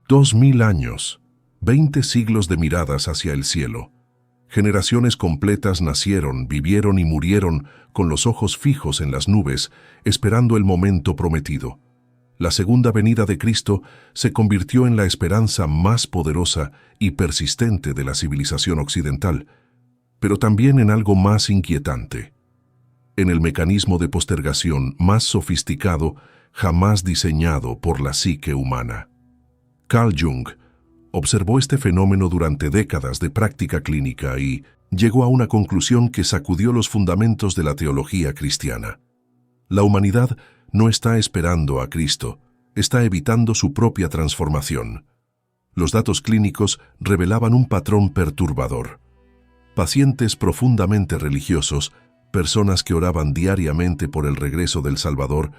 2000 años, 20 siglos de miradas hacia el cielo. Generaciones completas nacieron, vivieron y murieron con los ojos fijos en las nubes, esperando el momento prometido. La segunda venida de Cristo se convirtió en la esperanza más poderosa y persistente de la civilización occidental, pero también en algo más inquietante, en el mecanismo de postergación más sofisticado jamás diseñado por la psique humana. Carl Jung observó este fenómeno durante décadas de práctica clínica y llegó a una conclusión que sacudió los fundamentos de la teología cristiana. La humanidad no está esperando a Cristo, está evitando su propia transformación. Los datos clínicos revelaban un patrón perturbador. Pacientes profundamente religiosos, personas que oraban diariamente por el regreso del Salvador,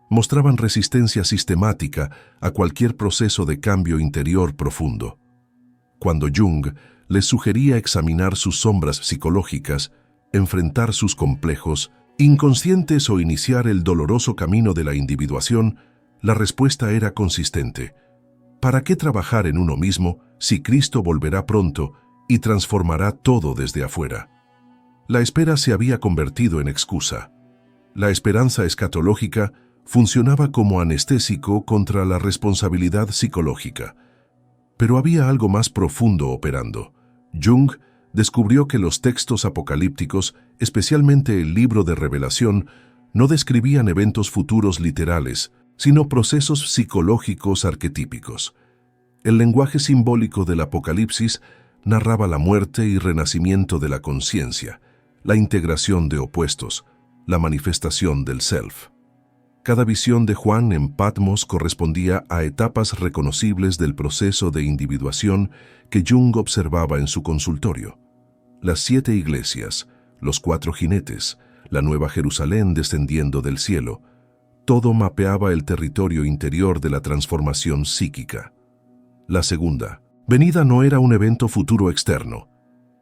mostraban resistencia sistemática a cualquier proceso de cambio interior profundo. Cuando Jung les sugería examinar sus sombras psicológicas, enfrentar sus complejos, inconscientes o iniciar el doloroso camino de la individuación, la respuesta era consistente. ¿Para qué trabajar en uno mismo si Cristo volverá pronto y transformará todo desde afuera? La espera se había convertido en excusa. La esperanza escatológica funcionaba como anestésico contra la responsabilidad psicológica. Pero había algo más profundo operando. Jung descubrió que los textos apocalípticos, especialmente el libro de Revelación, no describían eventos futuros literales, sino procesos psicológicos arquetípicos. El lenguaje simbólico del Apocalipsis narraba la muerte y renacimiento de la conciencia, la integración de opuestos, la manifestación del self. Cada visión de Juan en Patmos correspondía a etapas reconocibles del proceso de individuación que Jung observaba en su consultorio. Las 7 iglesias, los 4 jinetes, la Nueva Jerusalén descendiendo del cielo, todo mapeaba el territorio interior de la transformación psíquica. La segunda venida no era un evento futuro externo,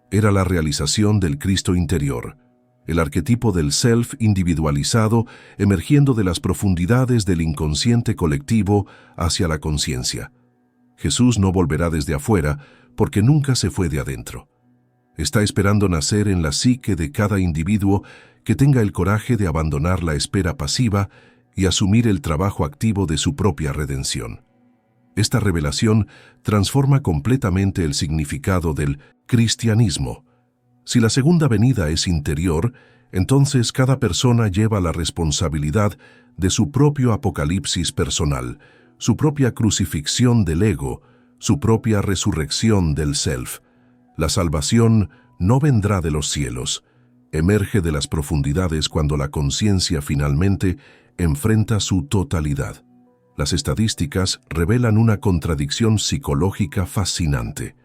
era la realización del Cristo interior, el arquetipo del self individualizado emergiendo de las profundidades del inconsciente colectivo hacia la conciencia. Jesús no volverá desde afuera porque nunca se fue de adentro. Está esperando nacer en la psique de cada individuo que tenga el coraje de abandonar la espera pasiva y asumir el trabajo activo de su propia redención. Esta revelación transforma completamente el significado del cristianismo. Si la segunda venida es interior, entonces cada persona lleva la responsabilidad de su propio apocalipsis personal, su propia crucifixión del ego, su propia resurrección del self. La salvación no vendrá de los cielos, emerge de las profundidades cuando la conciencia finalmente enfrenta su totalidad. Las estadísticas revelan una contradicción psicológica fascinante.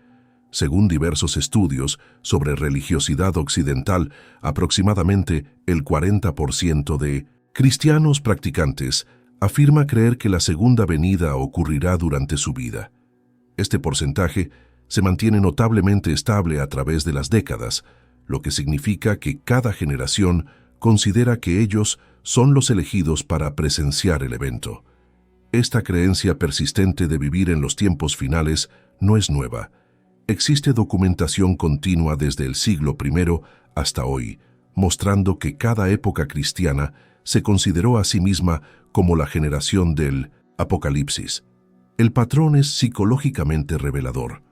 Según diversos estudios sobre religiosidad occidental, aproximadamente el 40% de cristianos practicantes afirma creer que la segunda venida ocurrirá durante su vida. Este porcentaje se mantiene notablemente estable a través de las décadas, lo que significa que cada generación considera que ellos son los elegidos para presenciar el evento. Esta creencia persistente de vivir en los tiempos finales no es nueva. Existe documentación continua desde el siglo I hasta hoy, mostrando que cada época cristiana se consideró a sí misma como la generación del Apocalipsis. El patrón es psicológicamente revelador.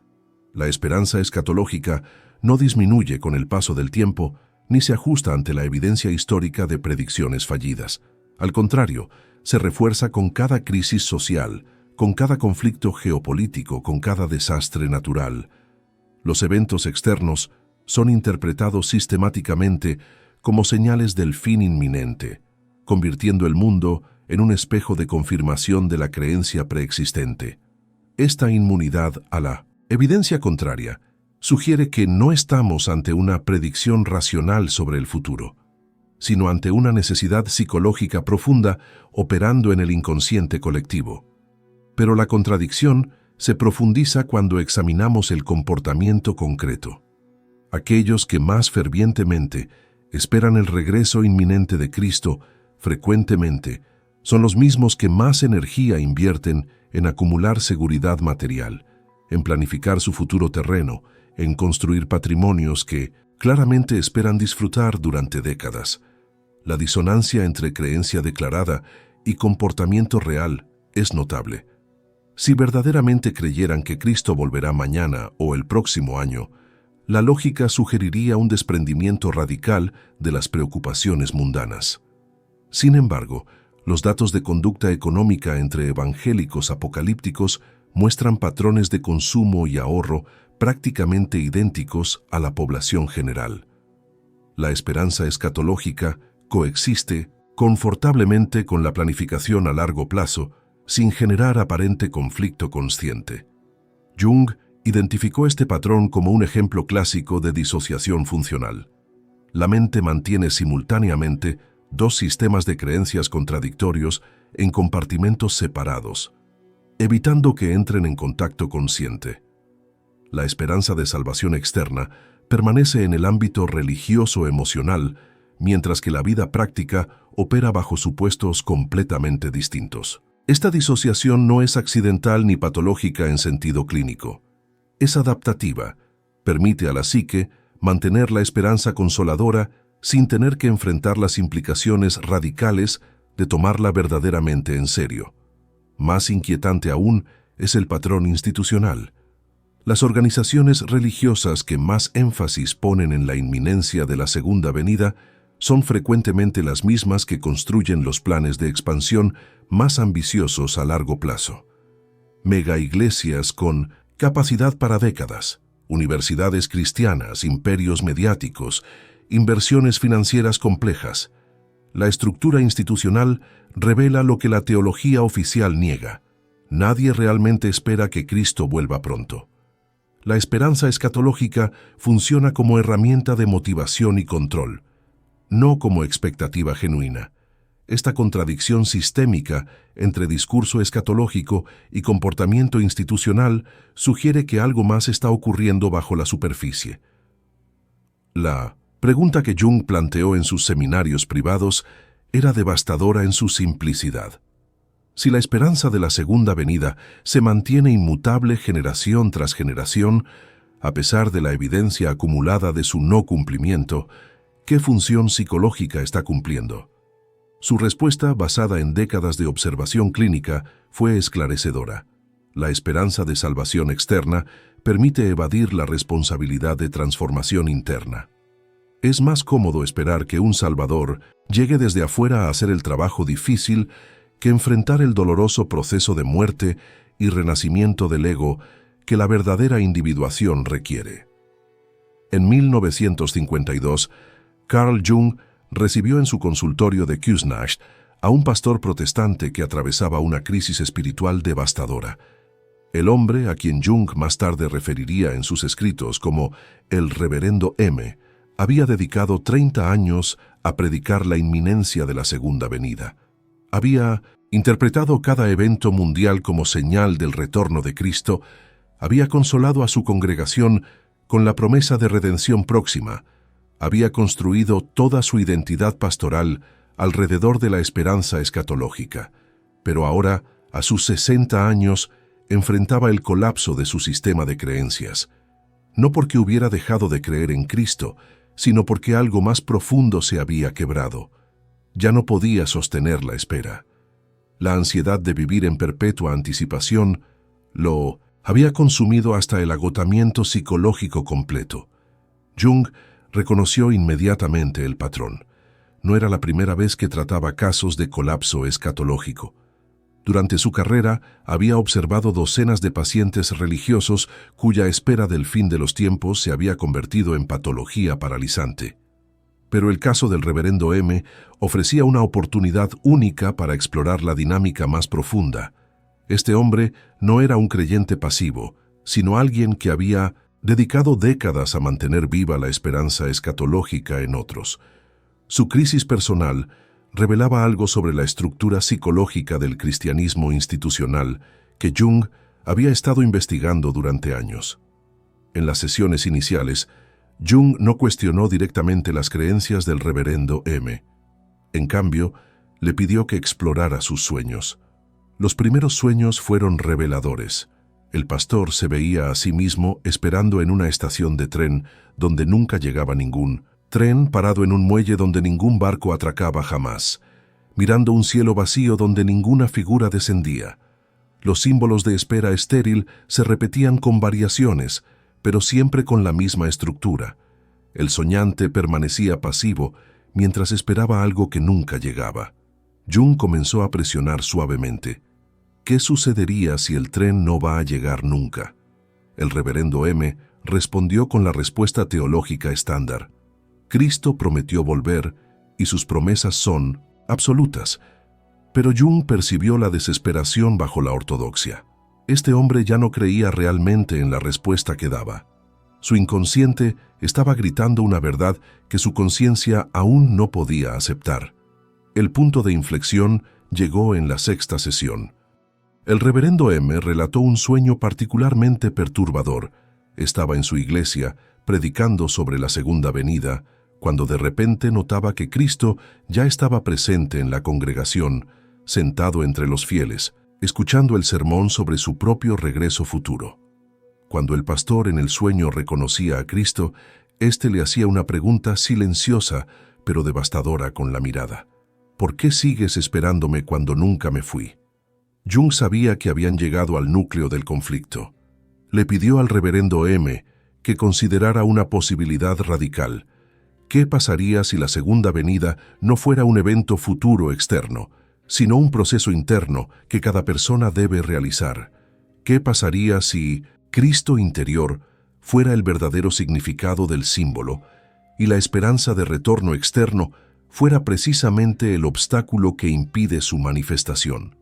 La esperanza escatológica no disminuye con el paso del tiempo ni se ajusta ante la evidencia histórica de predicciones fallidas. Al contrario, se refuerza con cada crisis social, con cada conflicto geopolítico, con cada desastre natural. Los eventos externos son interpretados sistemáticamente como señales del fin inminente, convirtiendo el mundo en un espejo de confirmación de la creencia preexistente. Esta inmunidad a la evidencia contraria sugiere que no estamos ante una predicción racional sobre el futuro, sino ante una necesidad psicológica profunda operando en el inconsciente colectivo. Pero la contradicción se profundiza cuando examinamos el comportamiento concreto. Aquellos que más fervientemente esperan el regreso inminente de Cristo, frecuentemente, son los mismos que más energía invierten en acumular seguridad material, en planificar su futuro terreno, en construir patrimonios que claramente esperan disfrutar durante décadas. La disonancia entre creencia declarada y comportamiento real es notable. Si verdaderamente creyeran que Cristo volverá mañana o el próximo año, la lógica sugeriría un desprendimiento radical de las preocupaciones mundanas. Sin embargo, los datos de conducta económica entre evangélicos apocalípticos muestran patrones de consumo y ahorro prácticamente idénticos a la población general. La esperanza escatológica coexiste confortablemente con la planificación a largo plazo sin generar aparente conflicto consciente. Jung identificó este patrón como un ejemplo clásico de disociación funcional. La mente mantiene simultáneamente dos sistemas de creencias contradictorios en compartimentos separados, evitando que entren en contacto consciente. La esperanza de salvación externa permanece en el ámbito religioso-emocional, mientras que la vida práctica opera bajo supuestos completamente distintos. Esta disociación no es accidental ni patológica en sentido clínico. Es adaptativa, permite a la psique mantener la esperanza consoladora sin tener que enfrentar las implicaciones radicales de tomarla verdaderamente en serio. Más inquietante aún es el patrón institucional. Las organizaciones religiosas que más énfasis ponen en la inminencia de la segunda venida son frecuentemente las mismas que construyen los planes de expansión más ambiciosos a largo plazo. Megaiglesias con capacidad para décadas, universidades cristianas, imperios mediáticos, inversiones financieras complejas. La estructura institucional revela lo que la teología oficial niega. Nadie realmente espera que Cristo vuelva pronto. La esperanza escatológica funciona como herramienta de motivación y control, no como expectativa genuina. Esta contradicción sistémica entre discurso escatológico y comportamiento institucional sugiere que algo más está ocurriendo bajo la superficie. La pregunta que Jung planteó en sus seminarios privados era devastadora en su simplicidad. Si la esperanza de la segunda venida se mantiene inmutable generación tras generación, a pesar de la evidencia acumulada de su no cumplimiento, ¿qué función psicológica está cumpliendo? Su respuesta, basada en décadas de observación clínica, fue esclarecedora. La esperanza de salvación externa permite evadir la responsabilidad de transformación interna. Es más cómodo esperar que un Salvador llegue desde afuera a hacer el trabajo difícil que enfrentar el doloroso proceso de muerte y renacimiento del ego que la verdadera individuación requiere. En 1952, Carl Jung recibió en su consultorio de Küsnacht a un pastor protestante que atravesaba una crisis espiritual devastadora. El hombre, a quien Jung más tarde referiría en sus escritos como el Reverendo M., había dedicado 30 años a predicar la inminencia de la segunda venida. Había interpretado cada evento mundial como señal del retorno de Cristo, había consolado a su congregación con la promesa de redención próxima, había construido toda su identidad pastoral alrededor de la esperanza escatológica, pero ahora, a sus 60 años, enfrentaba el colapso de su sistema de creencias, no porque hubiera dejado de creer en Cristo, sino porque algo más profundo se había quebrado. Ya no podía sostener la espera. La ansiedad de vivir en perpetua anticipación lo había consumido hasta el agotamiento psicológico completo. Jung reconoció inmediatamente el patrón. No era la primera vez que trataba casos de colapso escatológico. Durante su carrera había observado docenas de pacientes religiosos cuya espera del fin de los tiempos se había convertido en patología paralizante. Pero el caso del Reverendo M. ofrecía una oportunidad única para explorar la dinámica más profunda. Este hombre no era un creyente pasivo, sino alguien que había dedicado décadas a mantener viva la esperanza escatológica en otros. Su crisis personal revelaba algo sobre la estructura psicológica del cristianismo institucional que Jung había estado investigando durante años. En las sesiones iniciales, Jung no cuestionó directamente las creencias del Reverendo M. En cambio, le pidió que explorara sus sueños. Los primeros sueños fueron reveladores. El pastor se veía a sí mismo esperando en una estación de tren donde nunca llegaba ningún tren, parado en un muelle donde ningún barco atracaba jamás, mirando un cielo vacío donde ninguna figura descendía. Los símbolos de espera estéril se repetían con variaciones, pero siempre con la misma estructura. El soñante permanecía pasivo mientras esperaba algo que nunca llegaba. Jung comenzó a presionar suavemente. ¿Qué sucedería si el tren no va a llegar nunca? El reverendo M respondió con la respuesta teológica estándar. Cristo prometió volver y sus promesas son absolutas. Pero Jung percibió la desesperación bajo la ortodoxia. Este hombre ya no creía realmente en la respuesta que daba. Su inconsciente estaba gritando una verdad que su conciencia aún no podía aceptar. El punto de inflexión llegó en la sexta sesión. El reverendo M relató un sueño particularmente perturbador. Estaba en su iglesia, predicando sobre la segunda venida, cuando de repente notaba que Cristo ya estaba presente en la congregación, sentado entre los fieles, escuchando el sermón sobre su propio regreso futuro. Cuando el pastor en el sueño reconocía a Cristo, éste le hacía una pregunta silenciosa, pero devastadora con la mirada. ¿Por qué sigues esperándome cuando nunca me fui? Jung sabía que habían llegado al núcleo del conflicto. Le pidió al reverendo M que considerara una posibilidad radical. ¿Qué pasaría si la segunda venida no fuera un evento futuro externo, sino un proceso interno que cada persona debe realizar? ¿Qué pasaría si Cristo interior fuera el verdadero significado del símbolo y la esperanza de retorno externo fuera precisamente el obstáculo que impide su manifestación?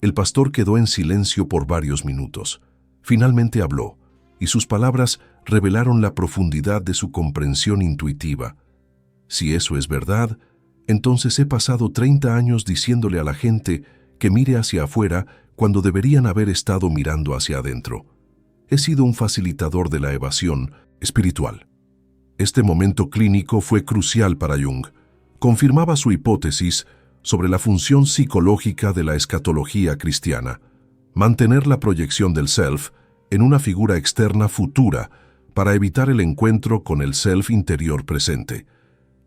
El pastor quedó en silencio por varios minutos. Finalmente habló, y sus palabras revelaron la profundidad de su comprensión intuitiva. Si eso es verdad, entonces he pasado 30 años diciéndole a la gente que mire hacia afuera cuando deberían haber estado mirando hacia adentro. He sido un facilitador de la evasión espiritual. Este momento clínico fue crucial para Jung. Confirmaba su hipótesis sobre la función psicológica de la escatología cristiana, mantener la proyección del self en una figura externa futura para evitar el encuentro con el self interior presente.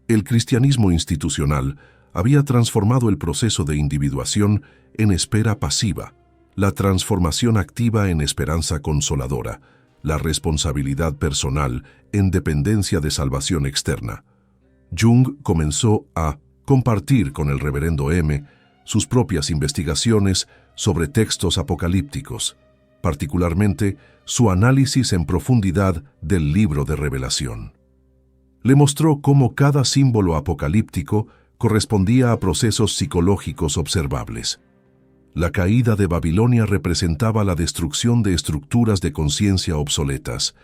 El cristianismo institucional había transformado el proceso de individuación en espera pasiva, la transformación activa en esperanza consoladora, la responsabilidad personal en dependencia de salvación externa. Jung comenzó a compartir con el reverendo M sus propias investigaciones sobre textos apocalípticos, particularmente su análisis en profundidad del libro de Revelación. Le mostró cómo cada símbolo apocalíptico correspondía a procesos psicológicos observables. La caída de Babilonia representaba la destrucción de estructuras de conciencia obsoletas.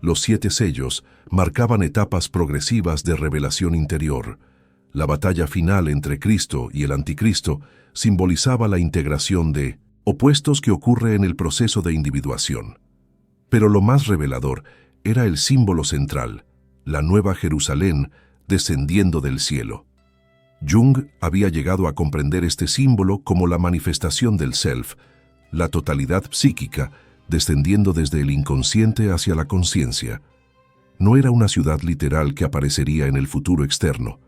Los 7 sellos marcaban etapas progresivas de revelación interior. La batalla final entre Cristo y el Anticristo simbolizaba la integración de opuestos que ocurre en el proceso de individuación. Pero lo más revelador era el símbolo central, la Nueva Jerusalén descendiendo del cielo. Jung había llegado a comprender este símbolo como la manifestación del self, la totalidad psíquica descendiendo desde el inconsciente hacia la conciencia. No era una ciudad literal que aparecería en el futuro externo,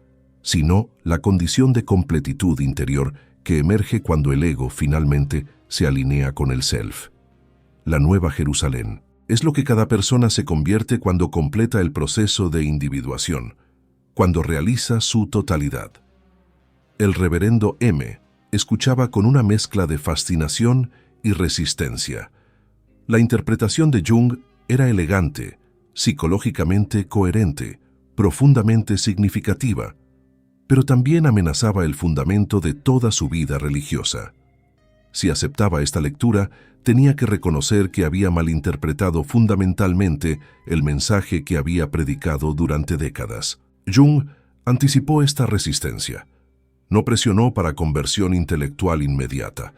sino la condición de completitud interior que emerge cuando el ego finalmente se alinea con el self. La Nueva Jerusalén es lo que cada persona se convierte cuando completa el proceso de individuación, cuando realiza su totalidad. El reverendo M escuchaba con una mezcla de fascinación y resistencia. La interpretación de Jung era elegante, psicológicamente coherente, profundamente significativa, pero también amenazaba el fundamento de toda su vida religiosa. Si aceptaba esta lectura, tenía que reconocer que había malinterpretado fundamentalmente el mensaje que había predicado durante décadas. Jung anticipó esta resistencia. No presionó para conversión intelectual inmediata.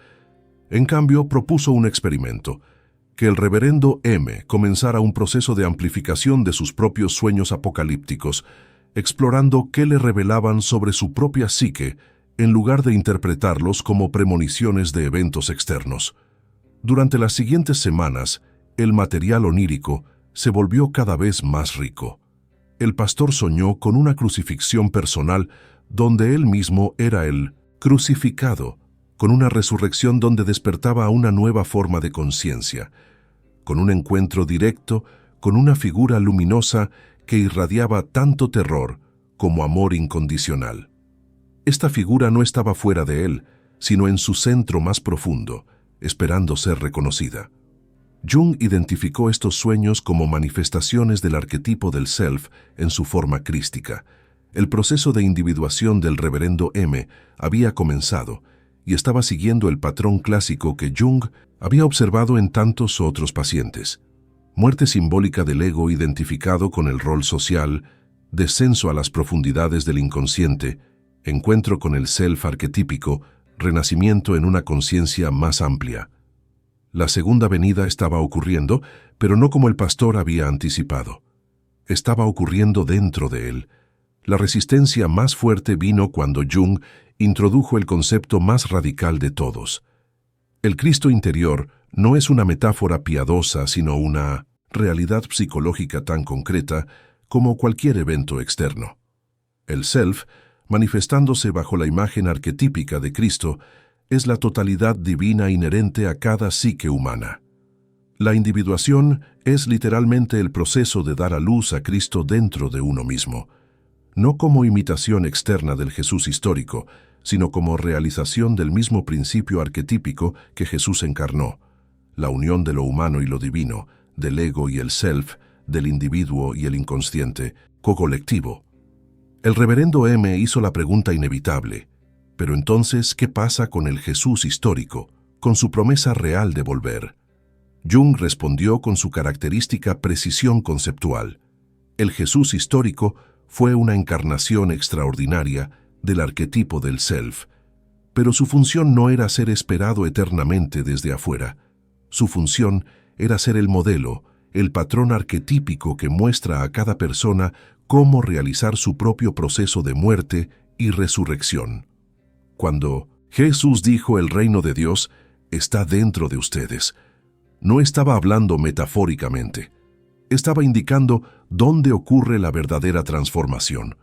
En cambio, propuso un experimento: que el reverendo M comenzara un proceso de amplificación de sus propios sueños apocalípticos, explorando qué le revelaban sobre su propia psique en lugar de interpretarlos como premoniciones de eventos externos. Durante las siguientes semanas, el material onírico se volvió cada vez más rico. El pastor soñó con una crucifixión personal donde él mismo era el crucificado, con una resurrección donde despertaba a una nueva forma de conciencia, con un encuentro directo con una figura luminosa que irradiaba tanto terror como amor incondicional. Esta figura no estaba fuera de él, sino en su centro más profundo, esperando ser reconocida. Jung identificó estos sueños como manifestaciones del arquetipo del self en su forma crística. El proceso de individuación del reverendo M había comenzado y estaba siguiendo el patrón clásico que Jung había observado en tantos otros pacientes. Muerte simbólica del ego identificado con el rol social, descenso a las profundidades del inconsciente, encuentro con el self arquetípico, renacimiento en una conciencia más amplia. La segunda venida estaba ocurriendo, pero no como el pastor había anticipado. Estaba ocurriendo dentro de él. La resistencia más fuerte vino cuando Jung introdujo el concepto más radical de todos. El Cristo interior no es una metáfora piadosa, sino una realidad psicológica tan concreta como cualquier evento externo. El self, manifestándose bajo la imagen arquetípica de Cristo, es la totalidad divina inherente a cada psique humana. La individuación es literalmente el proceso de dar a luz a Cristo dentro de uno mismo, no como imitación externa del Jesús histórico, sino como realización del mismo principio arquetípico que Jesús encarnó, la unión de lo humano y lo divino, del ego y el self, del individuo y el inconsciente, co-colectivo. El reverendo M hizo la pregunta inevitable, pero entonces, ¿qué pasa con el Jesús histórico, con su promesa real de volver? Jung respondió con su característica precisión conceptual. El Jesús histórico fue una encarnación extraordinaria del arquetipo del self, pero su función no era ser esperado eternamente desde afuera. Su función era ser el modelo, el patrón arquetípico que muestra a cada persona cómo realizar su propio proceso de muerte y resurrección. Cuando Jesús dijo el reino de Dios está dentro de ustedes, no estaba hablando metafóricamente. Estaba indicando dónde ocurre la verdadera transformación.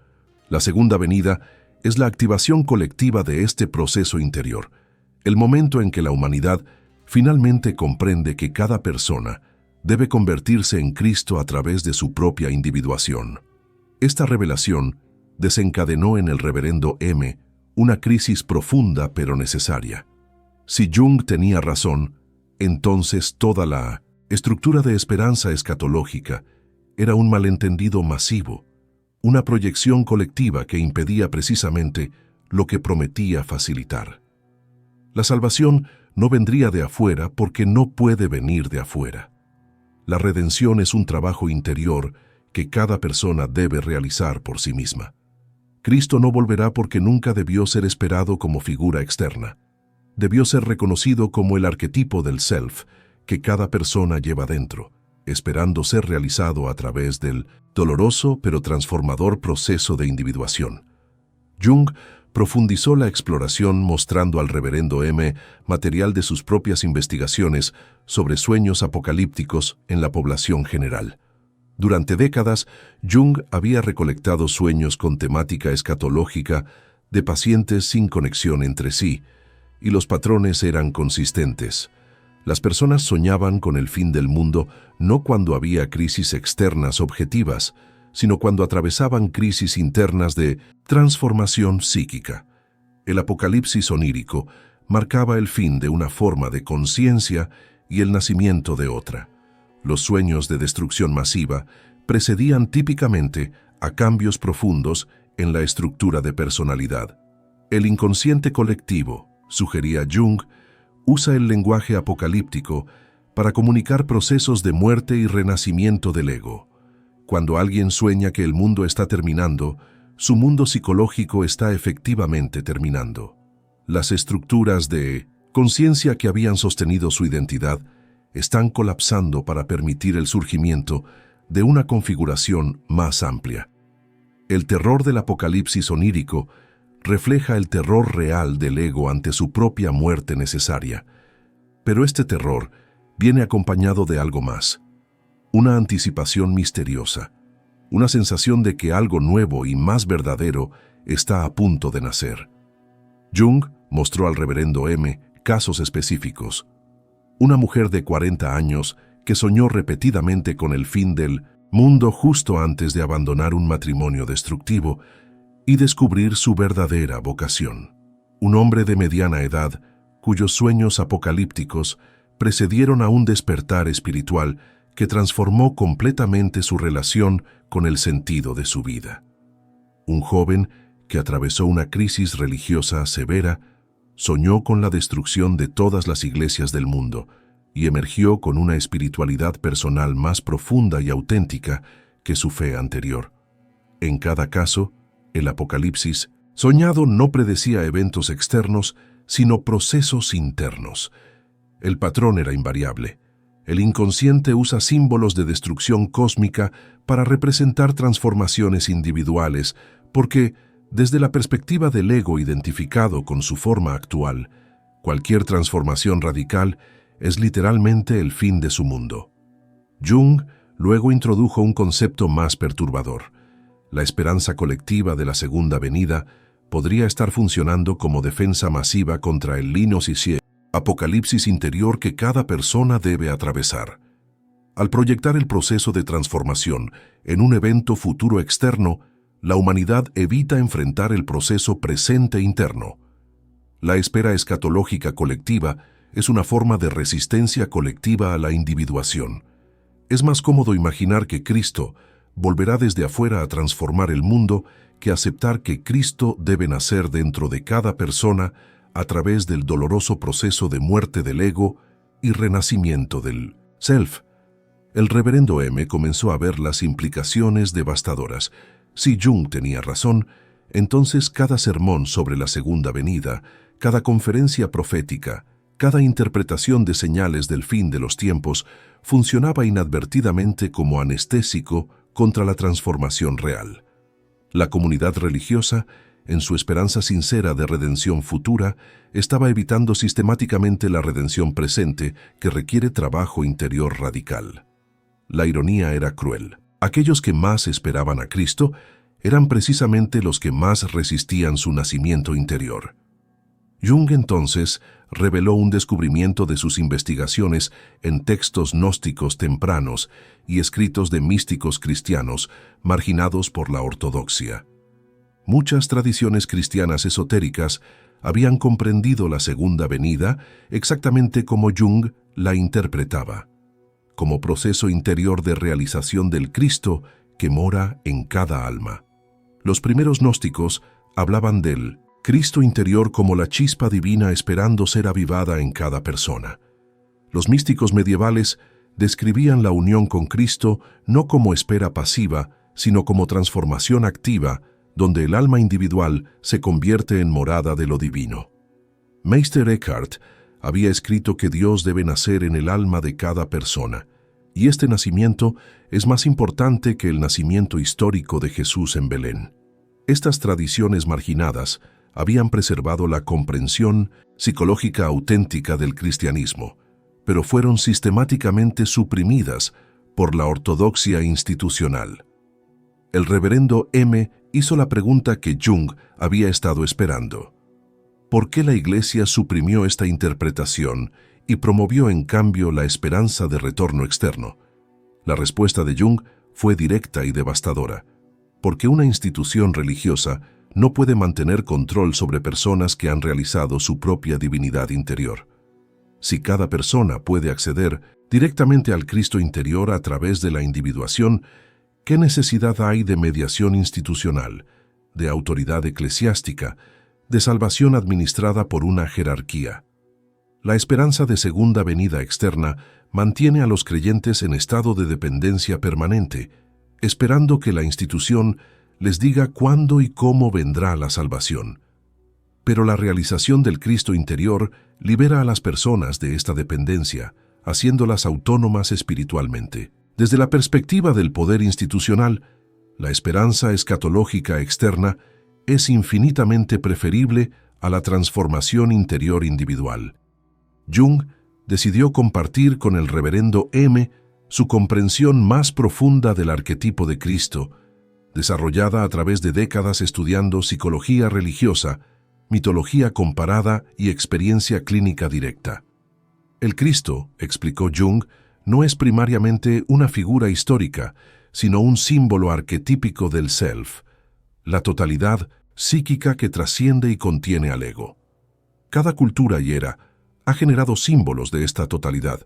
La segunda venida es la activación colectiva de este proceso interior, el momento en que la humanidad finalmente comprende que cada persona debe convertirse en Cristo a través de su propia individuación. Esta revelación desencadenó en el reverendo M una crisis profunda pero necesaria. Si Jung tenía razón, entonces toda la estructura de esperanza escatológica era un malentendido masivo, una proyección colectiva que impedía precisamente lo que prometía facilitar. La salvación no vendría de afuera porque no puede venir de afuera. La redención es un trabajo interior que cada persona debe realizar por sí misma. Cristo no volverá porque nunca debió ser esperado como figura externa. Debió ser reconocido como el arquetipo del self que cada persona lleva dentro, esperando ser realizado a través del doloroso pero transformador proceso de individuación. Jung profundizó la exploración mostrando al reverendo M material de sus propias investigaciones sobre sueños apocalípticos en la población general. Durante décadas, Jung había recolectado sueños con temática escatológica de pacientes sin conexión entre sí, y los patrones eran consistentes. Las personas soñaban con el fin del mundo no cuando había crisis externas objetivas, sino cuando atravesaban crisis internas de transformación psíquica. El apocalipsis onírico marcaba el fin de una forma de conciencia y el nacimiento de otra. Los sueños de destrucción masiva precedían típicamente a cambios profundos en la estructura de personalidad. El inconsciente colectivo, sugería Jung, usa el lenguaje apocalíptico para comunicar procesos de muerte y renacimiento del ego. Cuando alguien sueña que el mundo está terminando, su mundo psicológico está efectivamente terminando. Las estructuras de conciencia que habían sostenido su identidad están colapsando para permitir el surgimiento de una configuración más amplia. El terror del apocalipsis onírico refleja el terror real del ego ante su propia muerte necesaria. Pero este terror viene acompañado de algo más, una anticipación misteriosa, una sensación de que algo nuevo y más verdadero está a punto de nacer. Jung mostró al reverendo M casos específicos. Una mujer de 40 años que soñó repetidamente con el fin del mundo justo antes de abandonar un matrimonio destructivo y descubrir su verdadera vocación. Un hombre de mediana edad cuyos sueños apocalípticos precedieron a un despertar espiritual que transformó completamente su relación con el sentido de su vida. Un joven que atravesó una crisis religiosa severa, soñó con la destrucción de todas las iglesias del mundo y emergió con una espiritualidad personal más profunda y auténtica que su fe anterior. En cada caso, el apocalipsis soñado no predecía eventos externos, sino procesos internos. El patrón era invariable. El inconsciente usa símbolos de destrucción cósmica para representar transformaciones individuales, porque, desde la perspectiva del ego identificado con su forma actual, cualquier transformación radical es literalmente el fin de su mundo. Jung luego introdujo un concepto más perturbador. La esperanza colectiva de la segunda venida podría estar funcionando como defensa masiva contra el Linosis, apocalipsis interior que cada persona debe atravesar. Al proyectar el proceso de transformación en un evento futuro externo, la humanidad evita enfrentar el proceso presente interno. La espera escatológica colectiva es una forma de resistencia colectiva a la individuación. Es más cómodo imaginar que Cristo volverá desde afuera a transformar el mundo que aceptar que Cristo debe nacer dentro de cada persona a través del doloroso proceso de muerte del ego y renacimiento del self. El reverendo M comenzó a ver las implicaciones devastadoras. Si Jung tenía razón, entonces cada sermón sobre la segunda venida, cada conferencia profética, cada interpretación de señales del fin de los tiempos funcionaba inadvertidamente como anestésico contra la transformación real. La comunidad religiosa, en su esperanza sincera de redención futura, estaba evitando sistemáticamente la redención presente que requiere trabajo interior radical. La ironía era cruel. Aquellos que más esperaban a Cristo eran precisamente los que más resistían su nacimiento interior. Jung entonces reveló un descubrimiento de sus investigaciones en textos gnósticos tempranos y escritos de místicos cristianos marginados por la ortodoxia. Muchas tradiciones cristianas esotéricas habían comprendido la segunda venida exactamente como Jung la interpretaba, como proceso interior de realización del Cristo que mora en cada alma. Los primeros gnósticos hablaban del Cristo interior como la chispa divina esperando ser avivada en cada persona. Los místicos medievales describían la unión con Cristo no como espera pasiva, sino como transformación activa, donde el alma individual se convierte en morada de lo divino. Meister Eckhart había escrito que Dios debe nacer en el alma de cada persona, y este nacimiento es más importante que el nacimiento histórico de Jesús en Belén. Estas tradiciones marginadas habían preservado la comprensión psicológica auténtica del cristianismo, pero fueron sistemáticamente suprimidas por la ortodoxia institucional. El reverendo M hizo la pregunta que Jung había estado esperando. ¿Por qué la Iglesia suprimió esta interpretación y promovió en cambio la esperanza de retorno externo? La respuesta de Jung fue directa y devastadora, porque una institución religiosa no puede mantener control sobre personas que han realizado su propia divinidad interior. Si cada persona puede acceder directamente al Cristo interior a través de la individuación, ¿qué necesidad hay de mediación institucional, de autoridad eclesiástica, de salvación administrada por una jerarquía? La esperanza de segunda venida externa mantiene a los creyentes en estado de dependencia permanente, esperando que la institución les diga cuándo y cómo vendrá la salvación. Pero la realización del Cristo interior libera a las personas de esta dependencia, haciéndolas autónomas espiritualmente. Desde la perspectiva del poder institucional, la esperanza escatológica externa es infinitamente preferible a la transformación interior individual. Jung decidió compartir con el reverendo M su comprensión más profunda del arquetipo de Cristo, desarrollada a través de décadas estudiando psicología religiosa, mitología comparada y experiencia clínica directa. El Cristo, explicó Jung, no es primariamente una figura histórica, sino un símbolo arquetípico del self, la totalidad psíquica que trasciende y contiene al ego. Cada cultura y era ha generado símbolos de esta totalidad.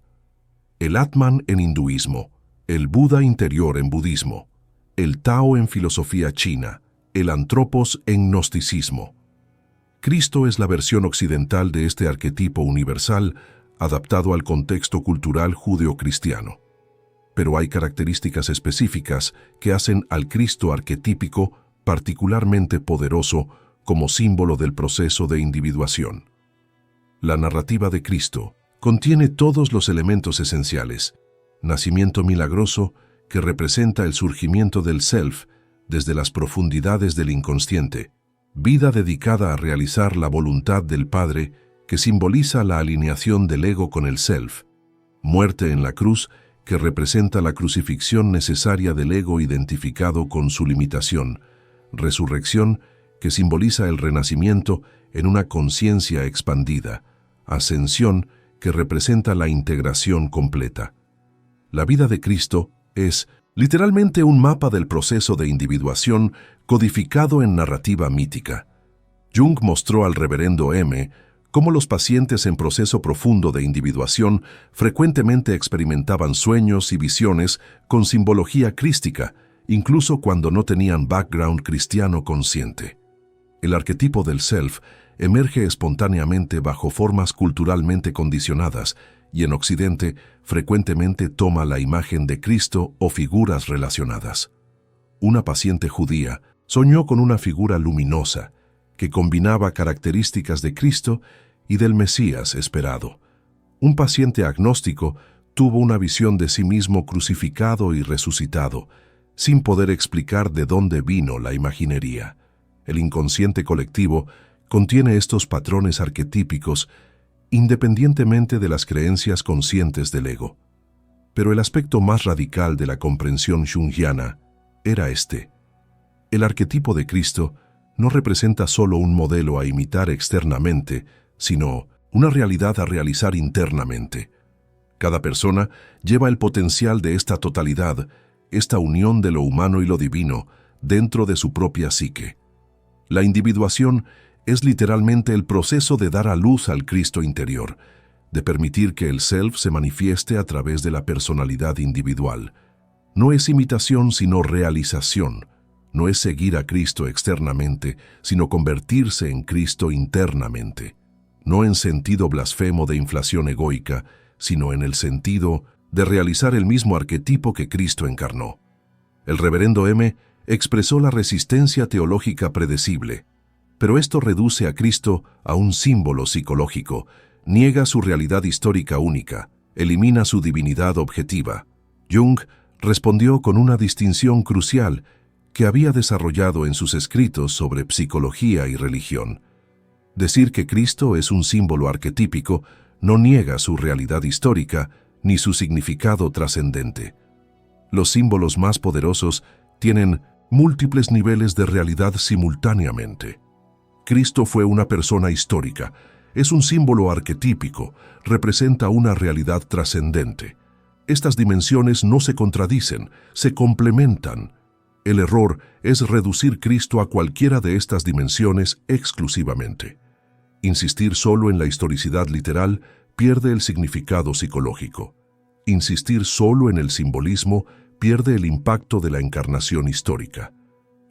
El Atman en hinduismo, el Buda interior en budismo, el Tao en filosofía china, el Antropos en gnosticismo. Cristo es la versión occidental de este arquetipo universal adaptado al contexto cultural judeocristiano. Pero hay características específicas que hacen al Cristo arquetípico particularmente poderoso como símbolo del proceso de individuación. La narrativa de Cristo contiene todos los elementos esenciales: nacimiento milagroso que representa el surgimiento del self desde las profundidades del inconsciente, vida dedicada a realizar la voluntad del Padre que simboliza la alineación del ego con el self, muerte en la cruz que representa la crucifixión necesaria del ego identificado con su limitación, resurrección que simboliza el renacimiento en una conciencia expandida, ascensión que representa la integración completa. La vida de Cristo es literalmente un mapa del proceso de individuación codificado en narrativa mítica. Jung mostró al reverendo M cómo los pacientes en proceso profundo de individuación frecuentemente experimentaban sueños y visiones con simbología crística, incluso cuando no tenían background cristiano consciente. El arquetipo del self emerge espontáneamente bajo formas culturalmente condicionadas y en Occidente frecuentemente toma la imagen de Cristo o figuras relacionadas. Una paciente judía soñó con una figura luminosa que combinaba características de Cristo y del Mesías esperado. Un paciente agnóstico tuvo una visión de sí mismo crucificado y resucitado, sin poder explicar de dónde vino la imaginería. El inconsciente colectivo contiene estos patrones arquetípicos independientemente de las creencias conscientes del ego. Pero el aspecto más radical de la comprensión junguiana era este: el arquetipo de Cristo no representa solo un modelo a imitar externamente, sino una realidad a realizar internamente. Cada persona lleva el potencial de esta totalidad, esta unión de lo humano y lo divino, dentro de su propia psique. La individuación es literalmente el proceso de dar a luz al Cristo interior, de permitir que el self se manifieste a través de la personalidad individual. No es imitación sino realización. No es seguir a Cristo externamente, sino convertirse en Cristo internamente. No en sentido blasfemo de inflación egoica, sino en el sentido de realizar el mismo arquetipo que Cristo encarnó. El reverendo M expresó la resistencia teológica predecible, pero esto reduce a Cristo a un símbolo psicológico, niega su realidad histórica única, elimina su divinidad objetiva. Jung respondió con una distinción crucial que había desarrollado en sus escritos sobre psicología y religión. Decir que Cristo es un símbolo arquetípico no niega su realidad histórica ni su significado trascendente. Los símbolos más poderosos tienen múltiples niveles de realidad simultáneamente. Cristo fue una persona histórica, es un símbolo arquetípico, representa una realidad trascendente. Estas dimensiones no se contradicen, se complementan. El error es reducir Cristo a cualquiera de estas dimensiones exclusivamente. Insistir solo en la historicidad literal pierde el significado psicológico. Insistir solo en el simbolismo pierde el impacto de la encarnación histórica.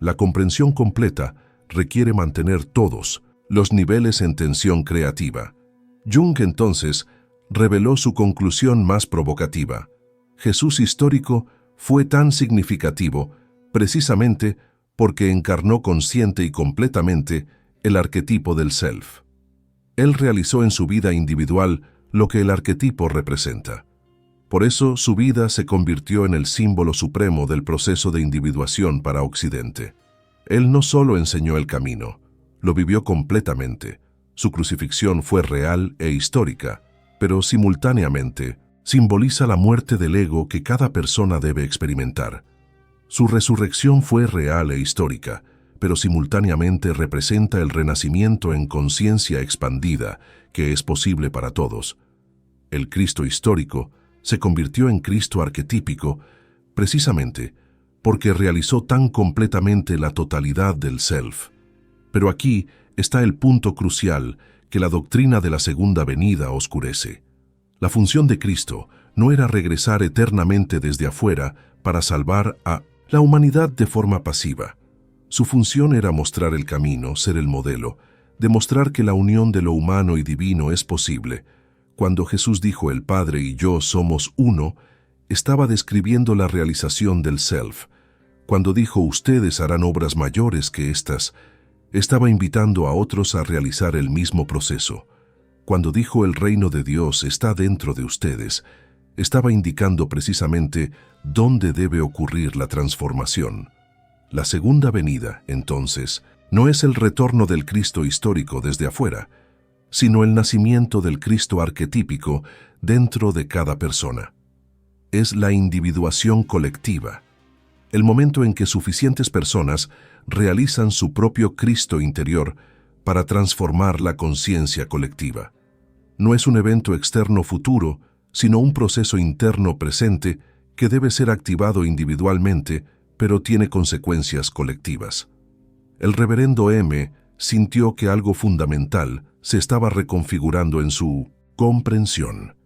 La comprensión completa requiere mantener todos los niveles en tensión creativa. Jung entonces reveló su conclusión más provocativa. Jesús histórico fue tan significativo precisamente porque encarnó consciente y completamente el arquetipo del self. Él realizó en su vida individual lo que el arquetipo representa. Por eso su vida se convirtió en el símbolo supremo del proceso de individuación para Occidente. Él no solo enseñó el camino, lo vivió completamente. Su crucifixión fue real e histórica, pero simultáneamente simboliza la muerte del ego que cada persona debe experimentar. Su resurrección fue real e histórica, pero simultáneamente representa el renacimiento en conciencia expandida que es posible para todos. El Cristo histórico se convirtió en Cristo arquetípico precisamente porque realizó tan completamente la totalidad del self. Pero aquí está el punto crucial que la doctrina de la segunda venida oscurece. La función de Cristo no era regresar eternamente desde afuera para salvar a la humanidad de forma pasiva. Su función era mostrar el camino, ser el modelo, demostrar que la unión de lo humano y divino es posible. Cuando Jesús dijo el Padre y yo somos uno, estaba describiendo la realización del self. Cuando dijo ustedes harán obras mayores que estas, estaba invitando a otros a realizar el mismo proceso. Cuando dijo el reino de Dios está dentro de ustedes, estaba indicando precisamente dónde debe ocurrir la transformación. La segunda venida, entonces, no es el retorno del Cristo histórico desde afuera, sino el nacimiento del Cristo arquetípico dentro de cada persona. Es la individuación colectiva, el momento en que suficientes personas realizan su propio Cristo interior para transformar la conciencia colectiva. No es un evento externo futuro, sino un proceso interno presente que debe ser activado individualmente, pero tiene consecuencias colectivas. El reverendo M. sintió que algo fundamental se estaba reconfigurando en su comprensión.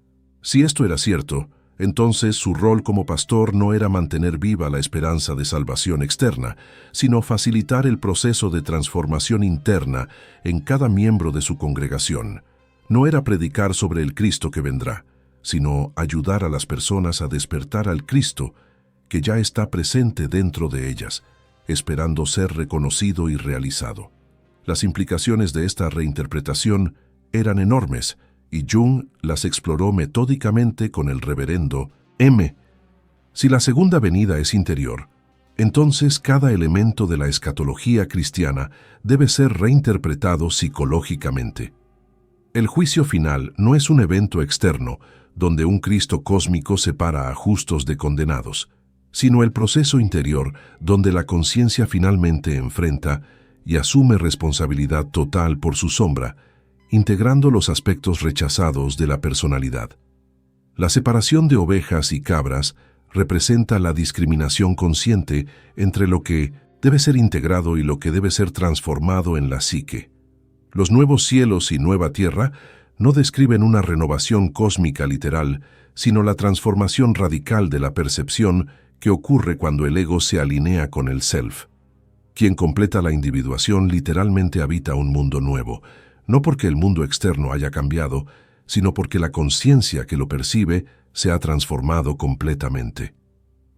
Si esto era cierto, entonces su rol como pastor no era mantener viva la esperanza de salvación externa, sino facilitar el proceso de transformación interna en cada miembro de su congregación. No era predicar sobre el Cristo que vendrá, sino ayudar a las personas a despertar al Cristo que ya está presente dentro de ellas, esperando ser reconocido y realizado. Las implicaciones de esta reinterpretación eran enormes, y Jung las exploró metódicamente con el reverendo M. Si la segunda venida es interior, entonces cada elemento de la escatología cristiana debe ser reinterpretado psicológicamente. El juicio final no es un evento externo, donde un Cristo cósmico separa a justos de condenados, sino el proceso interior donde la conciencia finalmente enfrenta y asume responsabilidad total por su sombra, integrando los aspectos rechazados de la personalidad. La separación de ovejas y cabras representa la discriminación consciente entre lo que debe ser integrado y lo que debe ser transformado en la psique. Los nuevos cielos y nueva tierra no describen una renovación cósmica literal, sino la transformación radical de la percepción que ocurre cuando el ego se alinea con el self. Quien completa la individuación literalmente habita un mundo nuevo, no porque el mundo externo haya cambiado, sino porque la conciencia que lo percibe se ha transformado completamente.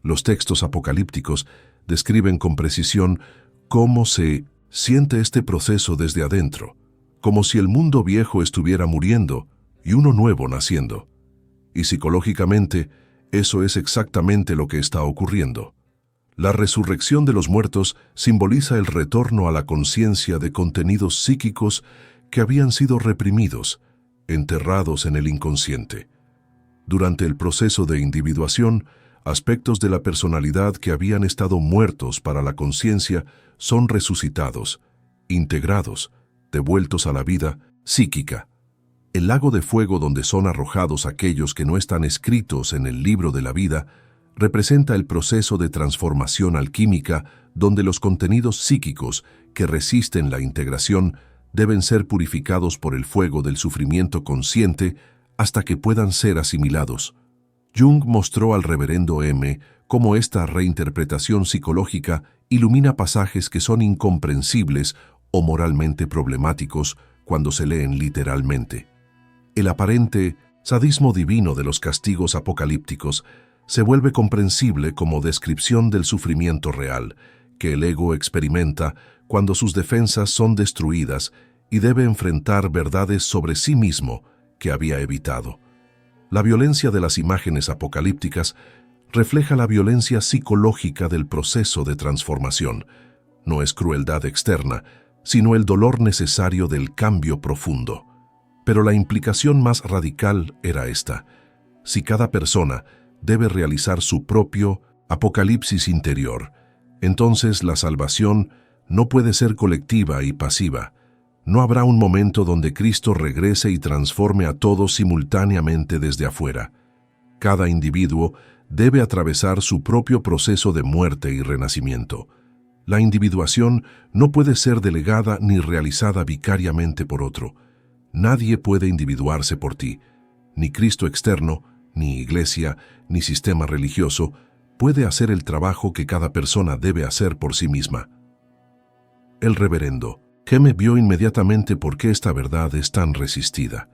Los textos apocalípticos describen con precisión cómo se siente este proceso desde adentro, como si el mundo viejo estuviera muriendo y uno nuevo naciendo. Y psicológicamente, eso es exactamente lo que está ocurriendo. La resurrección de los muertos simboliza el retorno a la conciencia de contenidos psíquicos que habían sido reprimidos, enterrados en el inconsciente. Durante el proceso de individuación, aspectos de la personalidad que habían estado muertos para la conciencia son resucitados, integrados, devueltos a la vida psíquica. El lago de fuego donde son arrojados aquellos que no están escritos en el libro de la vida representa el proceso de transformación alquímica donde los contenidos psíquicos que resisten la integración deben ser purificados por el fuego del sufrimiento consciente hasta que puedan ser asimilados. Jung mostró al reverendo M. cómo esta reinterpretación psicológica ilumina pasajes que son incomprensibles o moralmente problemáticos cuando se leen literalmente. El aparente sadismo divino de los castigos apocalípticos se vuelve comprensible como descripción del sufrimiento real que el ego experimenta cuando sus defensas son destruidas y debe enfrentar verdades sobre sí mismo que había evitado. La violencia de las imágenes apocalípticas refleja la violencia psicológica del proceso de transformación, no es crueldad externa, sino el dolor necesario del cambio profundo. Pero la implicación más radical era esta: si cada persona debe realizar su propio apocalipsis interior, entonces la salvación no puede ser colectiva y pasiva. No habrá un momento donde Cristo regrese y transforme a todos simultáneamente desde afuera. Cada individuo debe atravesar su propio proceso de muerte y renacimiento. La individuación no puede ser delegada ni realizada vicariamente por otro. Nadie puede individuarse por ti. Ni Cristo externo, ni iglesia, ni sistema religioso puede hacer el trabajo que cada persona debe hacer por sí misma. El reverendo Heme vio inmediatamente por qué esta verdad es tan resistida.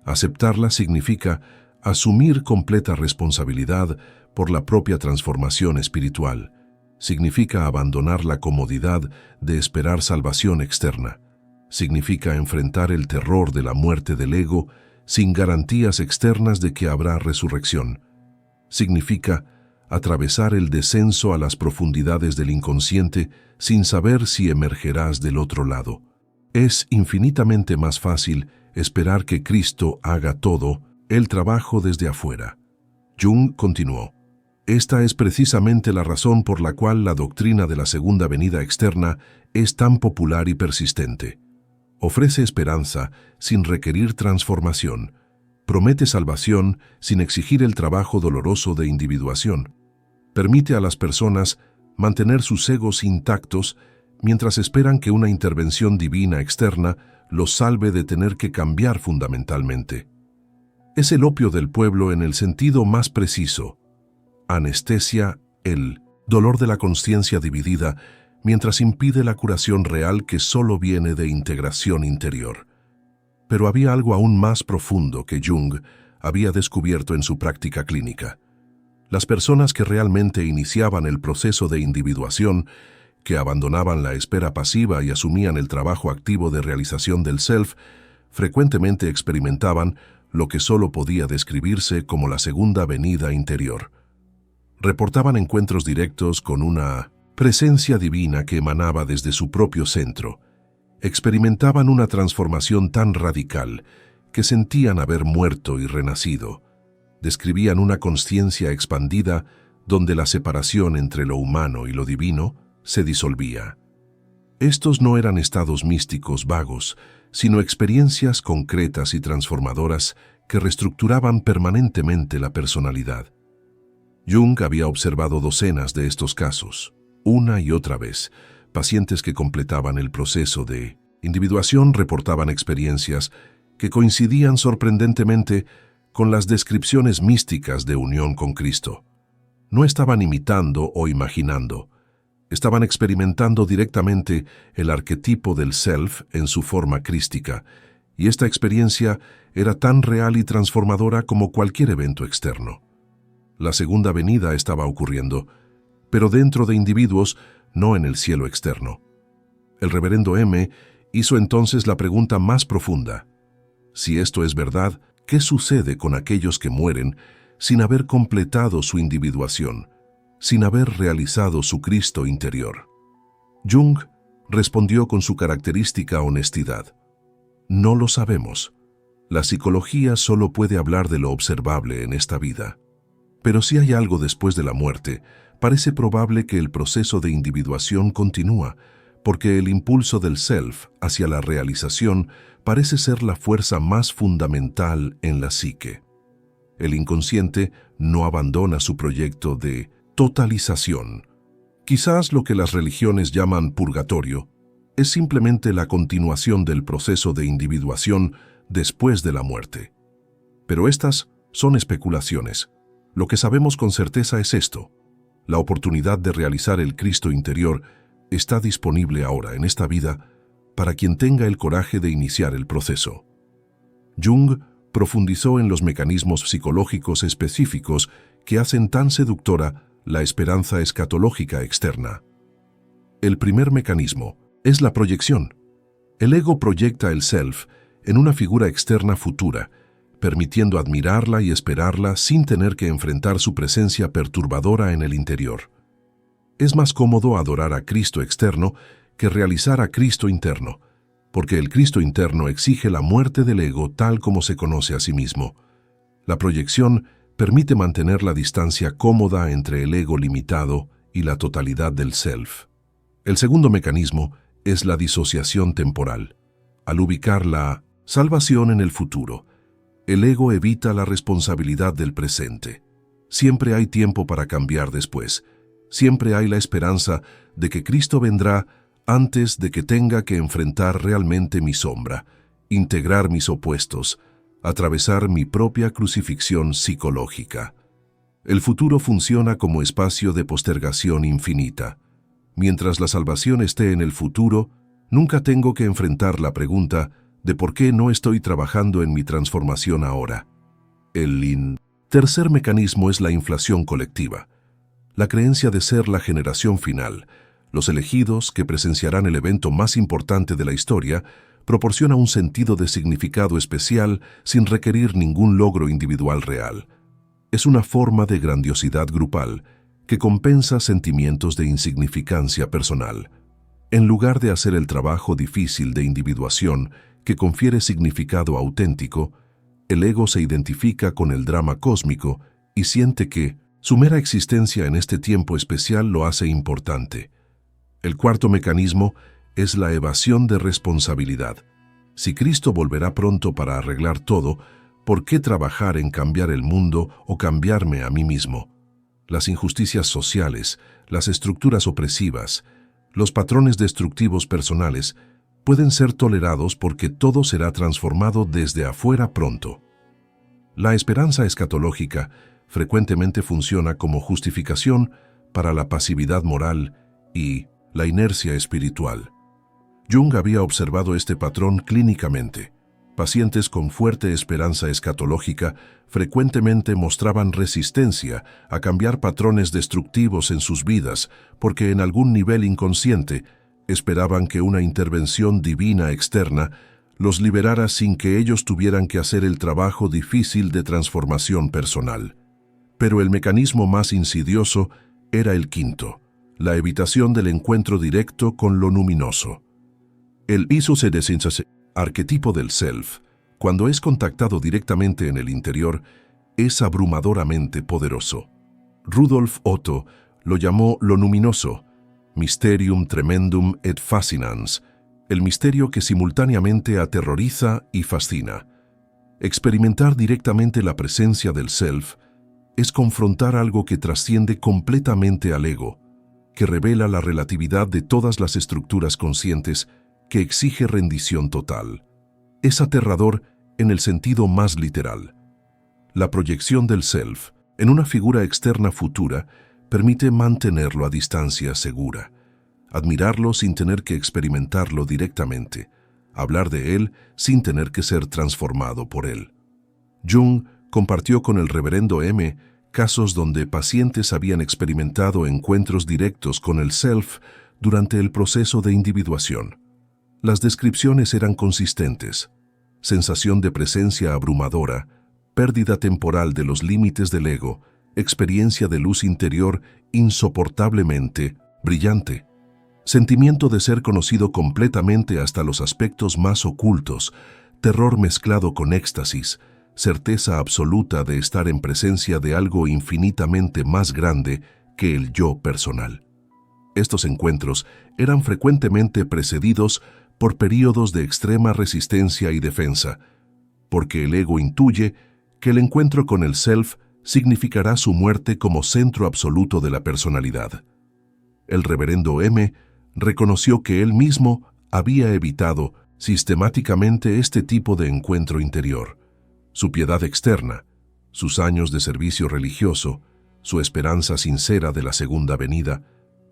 Aceptarla significa asumir completa responsabilidad por la propia transformación espiritual. Significa abandonar la comodidad de esperar salvación externa. Significa enfrentar el terror de la muerte del ego sin garantías externas de que habrá resurrección. Significa atravesar el descenso a las profundidades del inconsciente sin saber si emergerás del otro lado. Es infinitamente más fácil esperar que Cristo haga todo el trabajo desde afuera. Jung continuó: esta es precisamente la razón por la cual la doctrina de la segunda venida externa es tan popular y persistente. Ofrece esperanza sin requerir transformación. Promete salvación sin exigir el trabajo doloroso de individuación. Permite a las personas mantener sus egos intactos mientras esperan que una intervención divina externa los salve de tener que cambiar fundamentalmente. Es el opio del pueblo en el sentido más preciso. Anestesia el dolor de la conciencia dividida mientras impide la curación real que solo viene de integración interior. Pero había algo aún más profundo que Jung había descubierto en su práctica clínica. Las personas que realmente iniciaban el proceso de individuación, que abandonaban la espera pasiva y asumían el trabajo activo de realización del self, frecuentemente experimentaban lo que solo podía describirse como la segunda venida interior. Reportaban encuentros directos con una presencia divina que emanaba desde su propio centro. Experimentaban una transformación tan radical que sentían haber muerto y renacido. Describían una consciencia expandida donde la separación entre lo humano y lo divino se disolvía. Estos no eran estados místicos vagos, sino experiencias concretas y transformadoras que reestructuraban permanentemente la personalidad. Jung había observado docenas de estos casos, una y otra vez. Pacientes que completaban el proceso de individuación reportaban experiencias que coincidían sorprendentemente con las descripciones místicas de unión con Cristo. No estaban imitando o imaginando, estaban experimentando directamente el arquetipo del self en su forma crística, y esta experiencia era tan real y transformadora como cualquier evento externo. La segunda venida estaba ocurriendo, pero dentro de individuos, no en el cielo externo. El reverendo M. hizo entonces la pregunta más profunda: si esto es verdad, ¿qué sucede con aquellos que mueren sin haber completado su individuación, sin haber realizado su Cristo interior? Jung respondió con su característica honestidad: no lo sabemos. La psicología solo puede hablar de lo observable en esta vida. Pero si hay algo después de la muerte, parece probable que el proceso de individuación continúa, porque el impulso del self hacia la realización parece ser la fuerza más fundamental en la psique. El inconsciente no abandona su proyecto de totalización. Quizás lo que las religiones llaman purgatorio es simplemente la continuación del proceso de individuación después de la muerte. Pero estas son especulaciones. Lo que sabemos con certeza es esto: la oportunidad de realizar el Cristo interior está disponible ahora en esta vida para quien tenga el coraje de iniciar el proceso. Jung profundizó en los mecanismos psicológicos específicos que hacen tan seductora la esperanza escatológica externa. El primer mecanismo es la proyección. El ego proyecta el self en una figura externa futura, permitiendo admirarla y esperarla sin tener que enfrentar su presencia perturbadora en el interior. Es más cómodo adorar a Cristo externo que realizar a Cristo interno, porque el Cristo interno exige la muerte del ego tal como se conoce a sí mismo. La proyección permite mantener la distancia cómoda entre el ego limitado y la totalidad del self. El segundo mecanismo es la disociación temporal. Al ubicar la salvación en el futuro, el ego evita la responsabilidad del presente. Siempre hay tiempo para cambiar después. Siempre hay la esperanza de que Cristo vendrá antes de que tenga que enfrentar realmente mi sombra, integrar mis opuestos, atravesar mi propia crucifixión psicológica. El futuro funciona como espacio de postergación infinita. Mientras la salvación esté en el futuro, nunca tengo que enfrentar la pregunta de por qué no estoy trabajando en mi transformación ahora. El tercer mecanismo es la inflación colectiva. La creencia de ser la generación final, los elegidos que presenciarán el evento más importante de la historia, proporciona un sentido de significado especial sin requerir ningún logro individual real. Es una forma de grandiosidad grupal que compensa sentimientos de insignificancia personal. En lugar de hacer el trabajo difícil de individuación que confiere significado auténtico, el ego se identifica con el drama cósmico y siente que su mera existencia en este tiempo especial lo hace importante. El cuarto mecanismo es la evasión de responsabilidad. Si Cristo volverá pronto para arreglar todo, ¿por qué trabajar en cambiar el mundo o cambiarme a mí mismo? Las injusticias sociales, las estructuras opresivas, los patrones destructivos personales pueden ser tolerados porque todo será transformado desde afuera pronto. La esperanza escatológica frecuentemente funciona como justificación para la pasividad moral y la inercia espiritual. Jung había observado este patrón clínicamente. Pacientes con fuerte esperanza escatológica frecuentemente mostraban resistencia a cambiar patrones destructivos en sus vidas porque en algún nivel inconsciente esperaban que una intervención divina externa los liberara sin que ellos tuvieran que hacer el trabajo difícil de transformación personal. Pero el mecanismo más insidioso era el quinto, la evitación del encuentro directo con lo luminoso. El arquetipo del self, cuando es contactado directamente en el interior, es abrumadoramente poderoso. Rudolf Otto lo llamó lo luminoso, mysterium tremendum et fascinans, el misterio que simultáneamente aterroriza y fascina. Experimentar directamente la presencia del self es confrontar algo que trasciende completamente al ego, que revela la relatividad de todas las estructuras conscientes, que exige rendición total. Es aterrador en el sentido más literal. La proyección del self en una figura externa futura permite mantenerlo a distancia segura, admirarlo sin tener que experimentarlo directamente, hablar de él sin tener que ser transformado por él. Jung compartió con el reverendo M. casos donde pacientes habían experimentado encuentros directos con el self durante el proceso de individuación. Las descripciones eran consistentes: sensación de presencia abrumadora, pérdida temporal de los límites del ego, experiencia de luz interior insoportablemente brillante, sentimiento de ser conocido completamente hasta los aspectos más ocultos, terror mezclado con éxtasis, certeza absoluta de estar en presencia de algo infinitamente más grande que el yo personal. Estos encuentros eran frecuentemente precedidos por períodos de extrema resistencia y defensa, porque el ego intuye que el encuentro con el self significará su muerte como centro absoluto de la personalidad. El reverendo M. reconoció que él mismo había evitado sistemáticamente este tipo de encuentro interior. Su piedad externa, sus años de servicio religioso, su esperanza sincera de la segunda venida,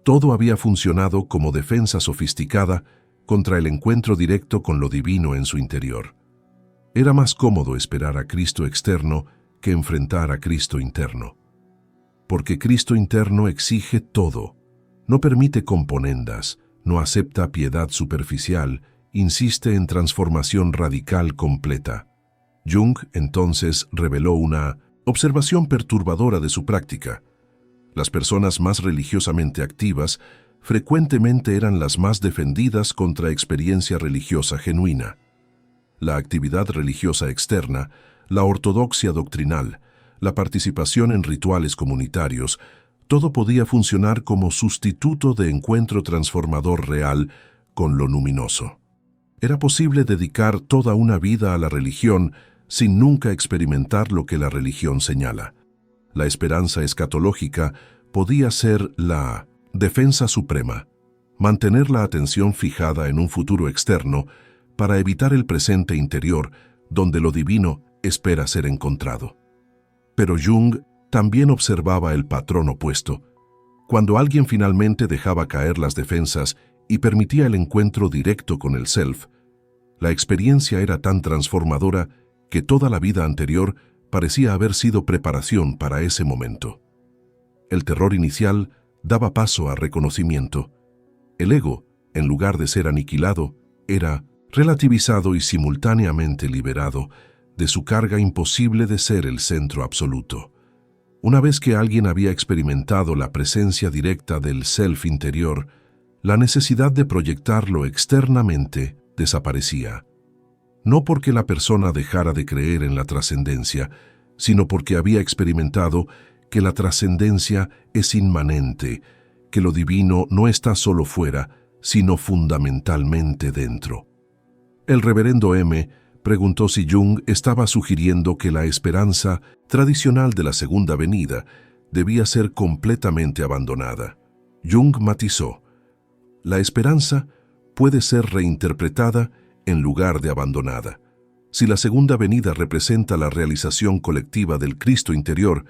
todo había funcionado como defensa sofisticada contra el encuentro directo con lo divino en su interior. Era más cómodo esperar a Cristo externo que enfrentar a Cristo interno. Porque Cristo interno exige todo, no permite componendas, no acepta piedad superficial, insiste en transformación radical completa. Jung entonces reveló una observación perturbadora de su práctica. Las personas más religiosamente activas frecuentemente eran las más defendidas contra experiencia religiosa genuina. La actividad religiosa externa, la ortodoxia doctrinal, la participación en rituales comunitarios, todo podía funcionar como sustituto de encuentro transformador real con lo luminoso. Era posible dedicar toda una vida a la religión sin nunca experimentar lo que la religión señala. La esperanza escatológica podía ser la defensa suprema, mantener la atención fijada en un futuro externo para evitar el presente interior donde lo divino espera ser encontrado. Pero Jung también observaba el patrón opuesto. Cuando alguien finalmente dejaba caer las defensas y permitía el encuentro directo con el self, la experiencia era tan transformadora que toda la vida anterior parecía haber sido preparación para ese momento. El terror inicial daba paso a reconocimiento. El ego, en lugar de ser aniquilado, era relativizado y simultáneamente liberado de su carga imposible de ser el centro absoluto. Una vez que alguien había experimentado la presencia directa del self interior, la necesidad de proyectarlo externamente desaparecía. No porque la persona dejara de creer en la trascendencia, sino porque había experimentado que la trascendencia es inmanente, que lo divino no está solo fuera, sino fundamentalmente dentro. El reverendo M. preguntó si Jung estaba sugiriendo que la esperanza tradicional de la segunda venida debía ser completamente abandonada. Jung matizó: la esperanza puede ser reinterpretada en lugar de abandonada. Si la segunda venida representa la realización colectiva del Cristo interior,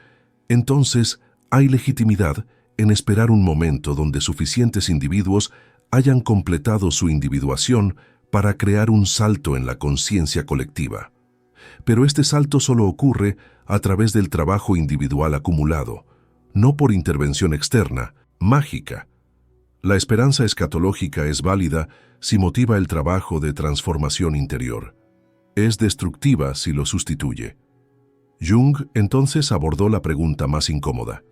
entonces hay legitimidad en esperar un momento donde suficientes individuos hayan completado su individuación para crear un salto en la conciencia colectiva. Pero este salto solo ocurre a través del trabajo individual acumulado, no por intervención externa, mágica. La esperanza escatológica es válida si motiva el trabajo de transformación interior. Es destructiva si lo sustituye. Jung entonces abordó la pregunta más incómoda.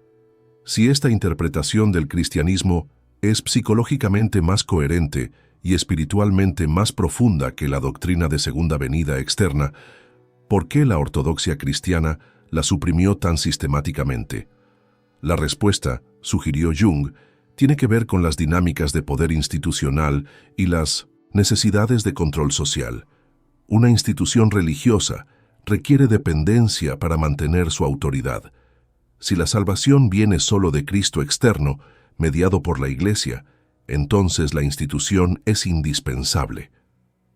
Si esta interpretación del cristianismo es psicológicamente más coherente y espiritualmente más profunda que la doctrina de segunda venida externa, ¿por qué la ortodoxia cristiana la suprimió tan sistemáticamente? La respuesta, sugirió Jung, tiene que ver con las dinámicas de poder institucional y las necesidades de control social. Una institución religiosa requiere dependencia para mantener su autoridad. Si la salvación viene solo de Cristo externo, mediado por la Iglesia, entonces la institución es indispensable.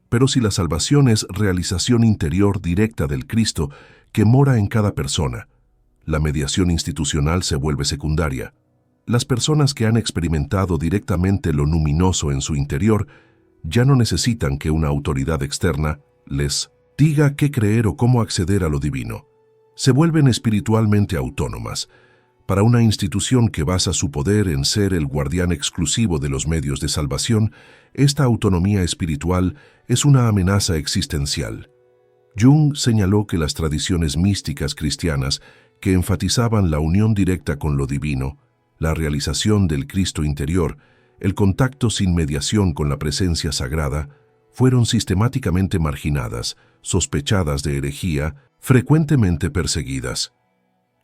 Pero si la salvación es realización interior directa del Cristo que mora en cada persona, la mediación institucional se vuelve secundaria. Las personas que han experimentado directamente lo luminoso en su interior ya no necesitan que una autoridad externa les diga qué creer o cómo acceder a lo divino. Se vuelven espiritualmente autónomas. Para una institución que basa su poder en ser el guardián exclusivo de los medios de salvación, esta autonomía espiritual es una amenaza existencial. Jung señaló que las tradiciones místicas cristianas que enfatizaban la unión directa con lo divino, la realización del Cristo interior, el contacto sin mediación con la presencia sagrada, fueron sistemáticamente marginadas, sospechadas de herejía, frecuentemente perseguidas.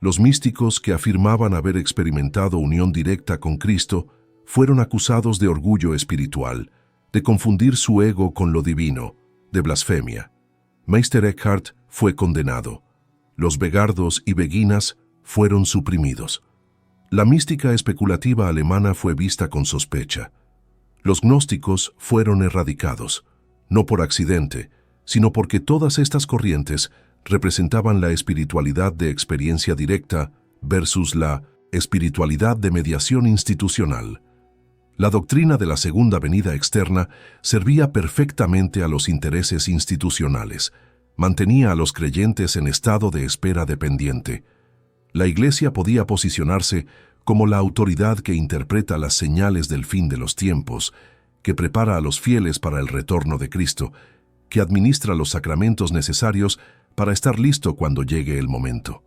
Los místicos que afirmaban haber experimentado unión directa con Cristo fueron acusados de orgullo espiritual, de confundir su ego con lo divino, de blasfemia. Meister Eckhart fue condenado. Los begardos y beguinas fueron suprimidos. La mística especulativa alemana fue vista con sospecha. Los gnósticos fueron erradicados, no por accidente, sino porque todas estas corrientes representaban la espiritualidad de experiencia directa versus la espiritualidad de mediación institucional. La doctrina de la segunda venida externa servía perfectamente a los intereses institucionales, mantenía a los creyentes en estado de espera dependiente. La Iglesia podía posicionarse como la autoridad que interpreta las señales del fin de los tiempos, que prepara a los fieles para el retorno de Cristo, que administra los sacramentos necesarios para estar listo cuando llegue el momento.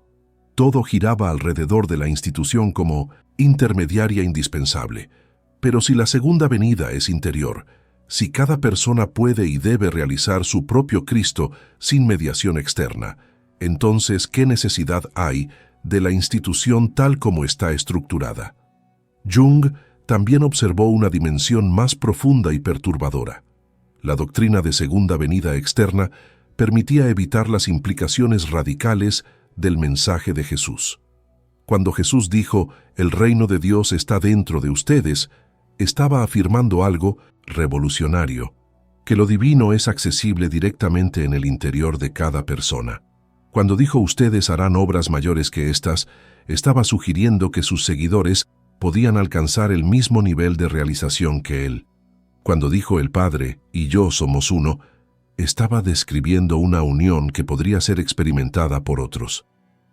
Todo giraba alrededor de la institución como intermediaria indispensable. Pero si la segunda venida es interior, si cada persona puede y debe realizar su propio Cristo sin mediación externa, entonces, ¿qué necesidad hay de la institución tal como está estructurada? Jung también observó una dimensión más profunda y perturbadora. La doctrina de segunda venida externa permitía evitar las implicaciones radicales del mensaje de Jesús. Cuando Jesús dijo, «El reino de Dios está dentro de ustedes», estaba afirmando algo revolucionario, que lo divino es accesible directamente en el interior de cada persona. Cuando dijo «ustedes harán obras mayores que estas», estaba sugiriendo que sus seguidores podían alcanzar el mismo nivel de realización que él. Cuando dijo «el Padre y yo somos uno», estaba describiendo una unión que podría ser experimentada por otros.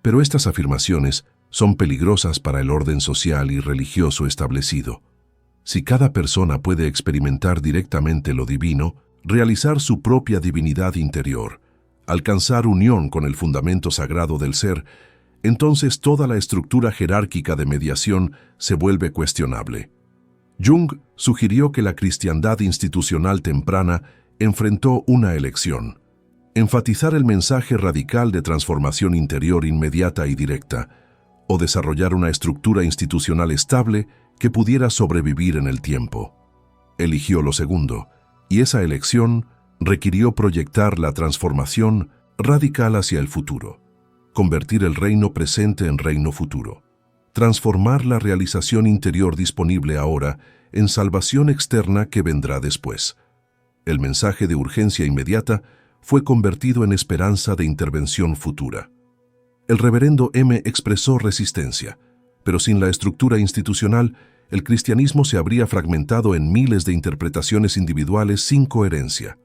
Pero estas afirmaciones son peligrosas para el orden social y religioso establecido. Si cada persona puede experimentar directamente lo divino, realizar su propia divinidad interior, alcanzar unión con el fundamento sagrado del ser, entonces toda la estructura jerárquica de mediación se vuelve cuestionable. Jung sugirió que la cristiandad institucional temprana enfrentó una elección: enfatizar el mensaje radical de transformación interior inmediata y directa, o desarrollar una estructura institucional estable que pudiera sobrevivir en el tiempo. Eligió lo segundo, y esa elección requirió proyectar la transformación radical hacia el futuro, convertir el reino presente en reino futuro, transformar la realización interior disponible ahora en salvación externa que vendrá después. El mensaje de urgencia inmediata fue convertido en esperanza de intervención futura. El reverendo M. expresó resistencia, pero sin la estructura institucional, el cristianismo se habría fragmentado en miles de interpretaciones individuales sin coherencia.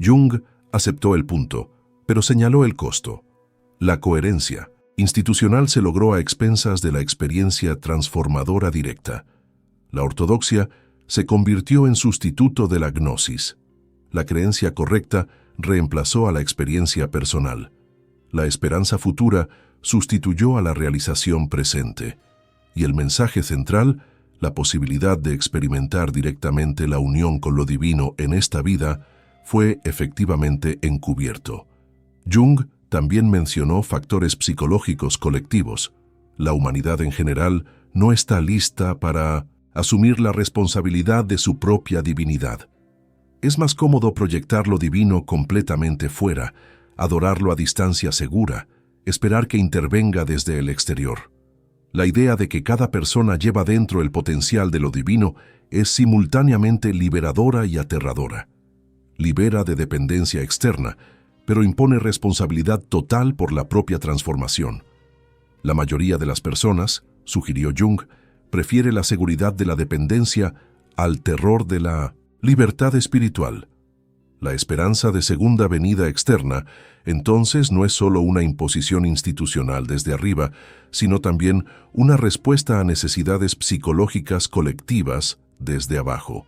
Jung aceptó el punto, pero señaló el costo. La coherencia institucional se logró a expensas de la experiencia transformadora directa. La ortodoxia se convirtió en sustituto de la gnosis. La creencia correcta reemplazó a la experiencia personal. La esperanza futura sustituyó a la realización presente. Y el mensaje central, la posibilidad de experimentar directamente la unión con lo divino en esta vida, fue efectivamente encubierto. Jung también mencionó factores psicológicos colectivos. La humanidad en general no está lista para asumir la responsabilidad de su propia divinidad. Es más cómodo proyectar lo divino completamente fuera, adorarlo a distancia segura, esperar que intervenga desde el exterior. La idea de que cada persona lleva dentro el potencial de lo divino es simultáneamente liberadora y aterradora. Libera de dependencia externa, pero impone responsabilidad total por la propia transformación. La mayoría de las personas, sugirió Jung, prefiere la seguridad de la dependencia al terror de la libertad espiritual. La esperanza de segunda venida externa, entonces, no es solo una imposición institucional desde arriba, sino también una respuesta a necesidades psicológicas colectivas desde abajo.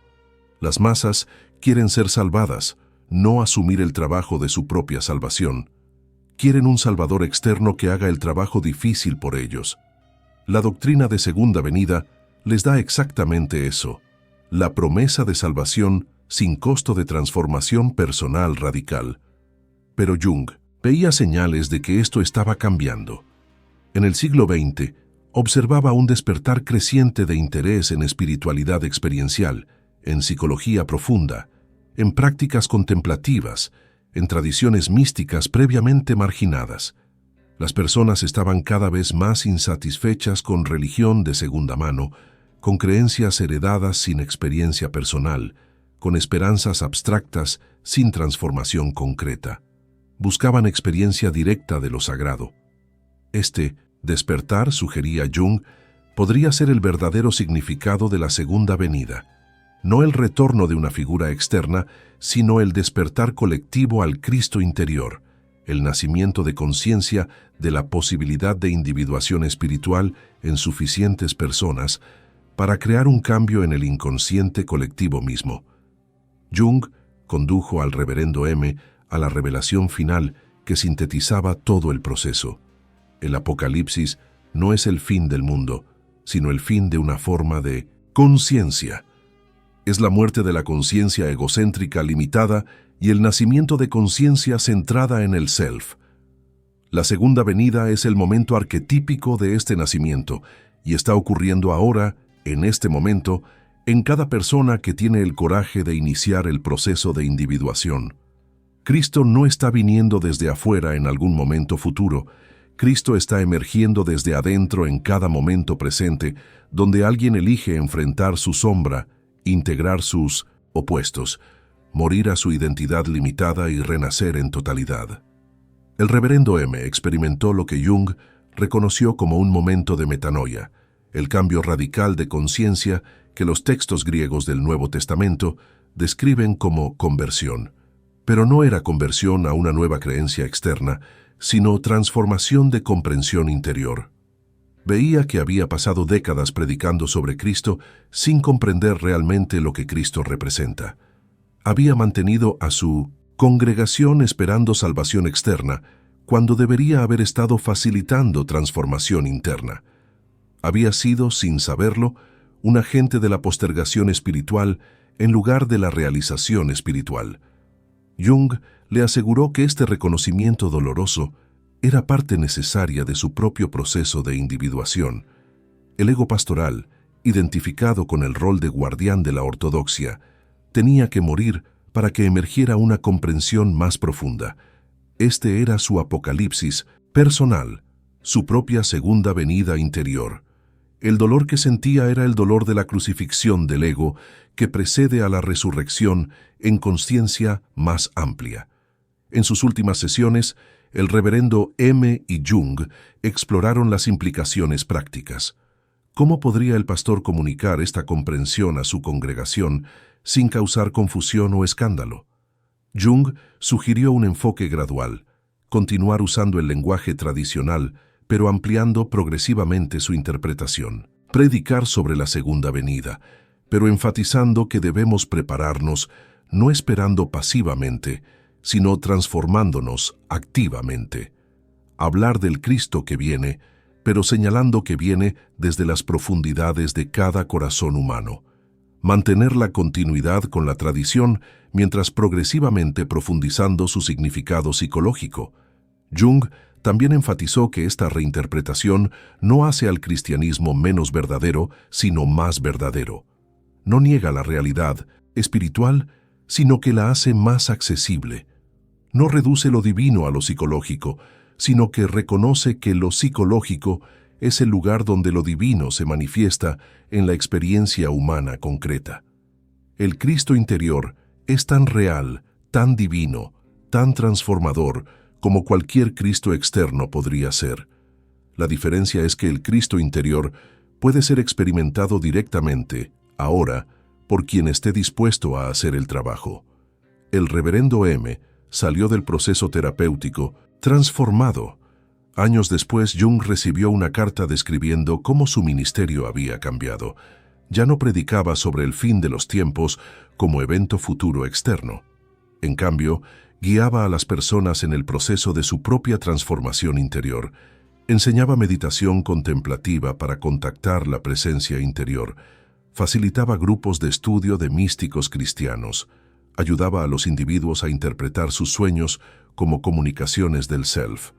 Las masas quieren ser salvadas, no asumir el trabajo de su propia salvación. Quieren un salvador externo que haga el trabajo difícil por ellos. La doctrina de segunda venida les da exactamente eso: la promesa de salvación sin costo de transformación personal radical. Pero Jung veía señales de que esto estaba cambiando. En el siglo XX, observaba un despertar creciente de interés en espiritualidad experiencial, en psicología profunda, en prácticas contemplativas, en tradiciones místicas previamente marginadas. Las personas estaban cada vez más insatisfechas con religión de segunda mano, con creencias heredadas sin experiencia personal, con esperanzas abstractas sin transformación concreta. Buscaban experiencia directa de lo sagrado. Este despertar, sugería Jung, podría ser el verdadero significado de la segunda venida. No el retorno de una figura externa, sino el despertar colectivo al Cristo interior, el nacimiento de conciencia de la posibilidad de individuación espiritual en suficientes personas para crear un cambio en el inconsciente colectivo mismo. Jung condujo al reverendo M a la revelación final que sintetizaba todo el proceso. El Apocalipsis no es el fin del mundo, sino el fin de una forma de conciencia. Es la muerte de la conciencia egocéntrica limitada y el nacimiento de conciencia centrada en el self. La segunda venida es el momento arquetípico de este nacimiento y está ocurriendo ahora, en este momento, en cada persona que tiene el coraje de iniciar el proceso de individuación. Cristo no está viniendo desde afuera en algún momento futuro. Cristo está emergiendo desde adentro en cada momento presente, donde alguien elige enfrentar su sombra, integrar sus opuestos, morir a su identidad limitada y renacer en totalidad. El reverendo M. experimentó lo que Jung reconoció como un momento de metanoia, el cambio radical de conciencia que los textos griegos del Nuevo Testamento describen como conversión. Pero no era conversión a una nueva creencia externa, sino transformación de comprensión interior. Veía que había pasado décadas predicando sobre Cristo sin comprender realmente lo que Cristo representa. Había mantenido a su congregación esperando salvación externa, cuando debería haber estado facilitando transformación interna. Había sido, sin saberlo, un agente de la postergación espiritual en lugar de la realización espiritual. Jung le aseguró que este reconocimiento doloroso era parte necesaria de su propio proceso de individuación. El ego pastoral, identificado con el rol de guardián de la ortodoxia, tenía que morir para que emergiera una comprensión más profunda. Este era su apocalipsis personal, su propia segunda venida interior. El dolor que sentía era el dolor de la crucifixión del ego que precede a la resurrección en conciencia más amplia. En sus últimas sesiones, el reverendo M. y Jung exploraron las implicaciones prácticas. ¿Cómo podría el pastor comunicar esta comprensión a su congregación sin causar confusión o escándalo? Jung sugirió un enfoque gradual, continuar usando el lenguaje tradicional, pero ampliando progresivamente su interpretación. Predicar sobre la segunda venida, pero enfatizando que debemos prepararnos, no esperando pasivamente, sino transformándonos activamente. Hablar del Cristo que viene, pero señalando que viene desde las profundidades de cada corazón humano. Mantener la continuidad con la tradición mientras progresivamente profundizando su significado psicológico. Jung también enfatizó que esta reinterpretación no hace al cristianismo menos verdadero, sino más verdadero. No niega la realidad espiritual, sino que la hace más accesible. No reduce lo divino a lo psicológico, sino que reconoce que lo psicológico es el lugar donde lo divino se manifiesta en la experiencia humana concreta. El Cristo interior es tan real, tan divino, tan transformador como cualquier Cristo externo podría ser. La diferencia es que el Cristo interior puede ser experimentado directamente, ahora, por quien esté dispuesto a hacer el trabajo. El reverendo M. salió del proceso terapéutico transformado. Años después, Jung recibió una carta describiendo cómo su ministerio había cambiado. Ya no predicaba sobre el fin de los tiempos como evento futuro externo. En cambio, guiaba a las personas en el proceso de su propia transformación interior. Enseñaba meditación contemplativa para contactar la presencia interior. Facilitaba grupos de estudio de místicos cristianos. Ayudaba a los individuos a interpretar sus sueños como comunicaciones del self.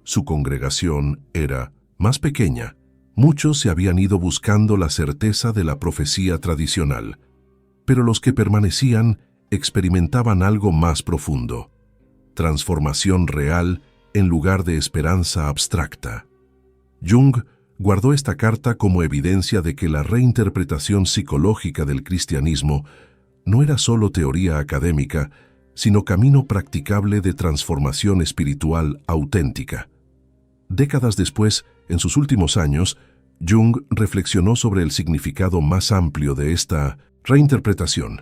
Su congregación era más pequeña. Muchos se habían ido buscando la certeza de la profecía tradicional, pero los que permanecían experimentaban algo más profundo: transformación real en lugar de esperanza abstracta. Jung guardó esta carta como evidencia de que la reinterpretación psicológica del cristianismo no era solo teoría académica, sino camino practicable de transformación espiritual auténtica. Décadas después, en sus últimos años, Jung reflexionó sobre el significado más amplio de esta reinterpretación.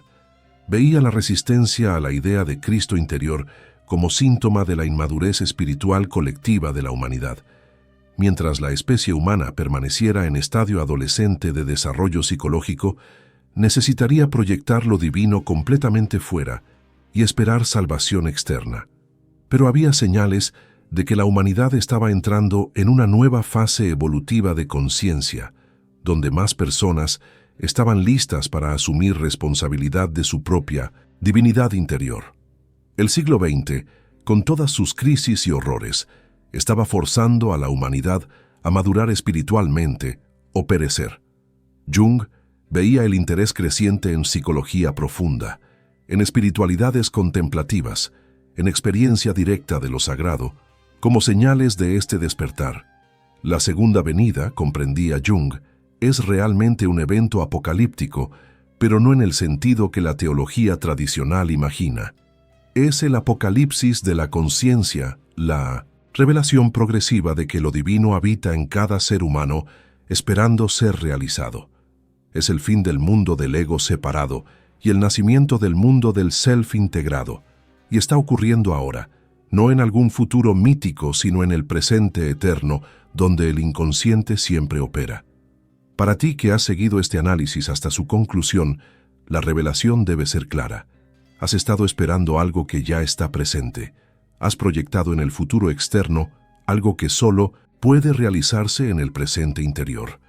Veía la resistencia a la idea de Cristo interior como síntoma de la inmadurez espiritual colectiva de la humanidad. Mientras la especie humana permaneciera en estadio adolescente de desarrollo psicológico, necesitaría proyectar lo divino completamente fuera y esperar salvación externa. Pero había señales de que la humanidad estaba entrando en una nueva fase evolutiva de conciencia, donde más personas estaban listas para asumir responsabilidad de su propia divinidad interior. El siglo XX, con todas sus crisis y horrores, estaba forzando a la humanidad a madurar espiritualmente o perecer. Jung veía el interés creciente en psicología profunda, en espiritualidades contemplativas, en experiencia directa de lo sagrado, como señales de este despertar. La segunda venida, comprendía Jung, es realmente un evento apocalíptico, pero no en el sentido que la teología tradicional imagina. Es el apocalipsis de la conciencia, la revelación progresiva de que lo divino habita en cada ser humano, esperando ser realizado. Es el fin del mundo del ego separado y el nacimiento del mundo del self integrado. Y está ocurriendo ahora, no en algún futuro mítico, sino en el presente eterno, donde el inconsciente siempre opera. Para ti que has seguido este análisis hasta su conclusión, la revelación debe ser clara. Has estado esperando algo que ya está presente. Has proyectado en el futuro externo algo que solo puede realizarse en el presente interior.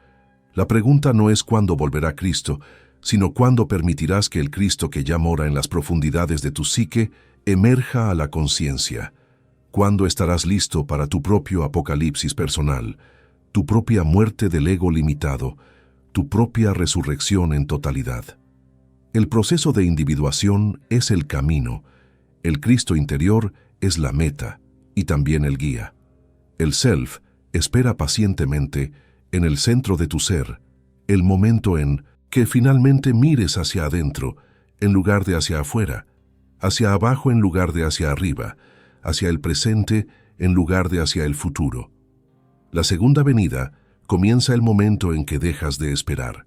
La pregunta no es cuándo volverá Cristo, sino cuándo permitirás que el Cristo que ya mora en las profundidades de tu psique emerja a la conciencia. ¿Cuándo estarás listo para tu propio apocalipsis personal, tu propia muerte del ego limitado, tu propia resurrección en totalidad? El proceso de individuación es el camino, el Cristo interior es la meta y también el guía. El self espera pacientemente en el centro de tu ser, el momento en que finalmente mires hacia adentro en lugar de hacia afuera, hacia abajo en lugar de hacia arriba, hacia el presente en lugar de hacia el futuro. La segunda venida comienza el momento en que dejas de esperar.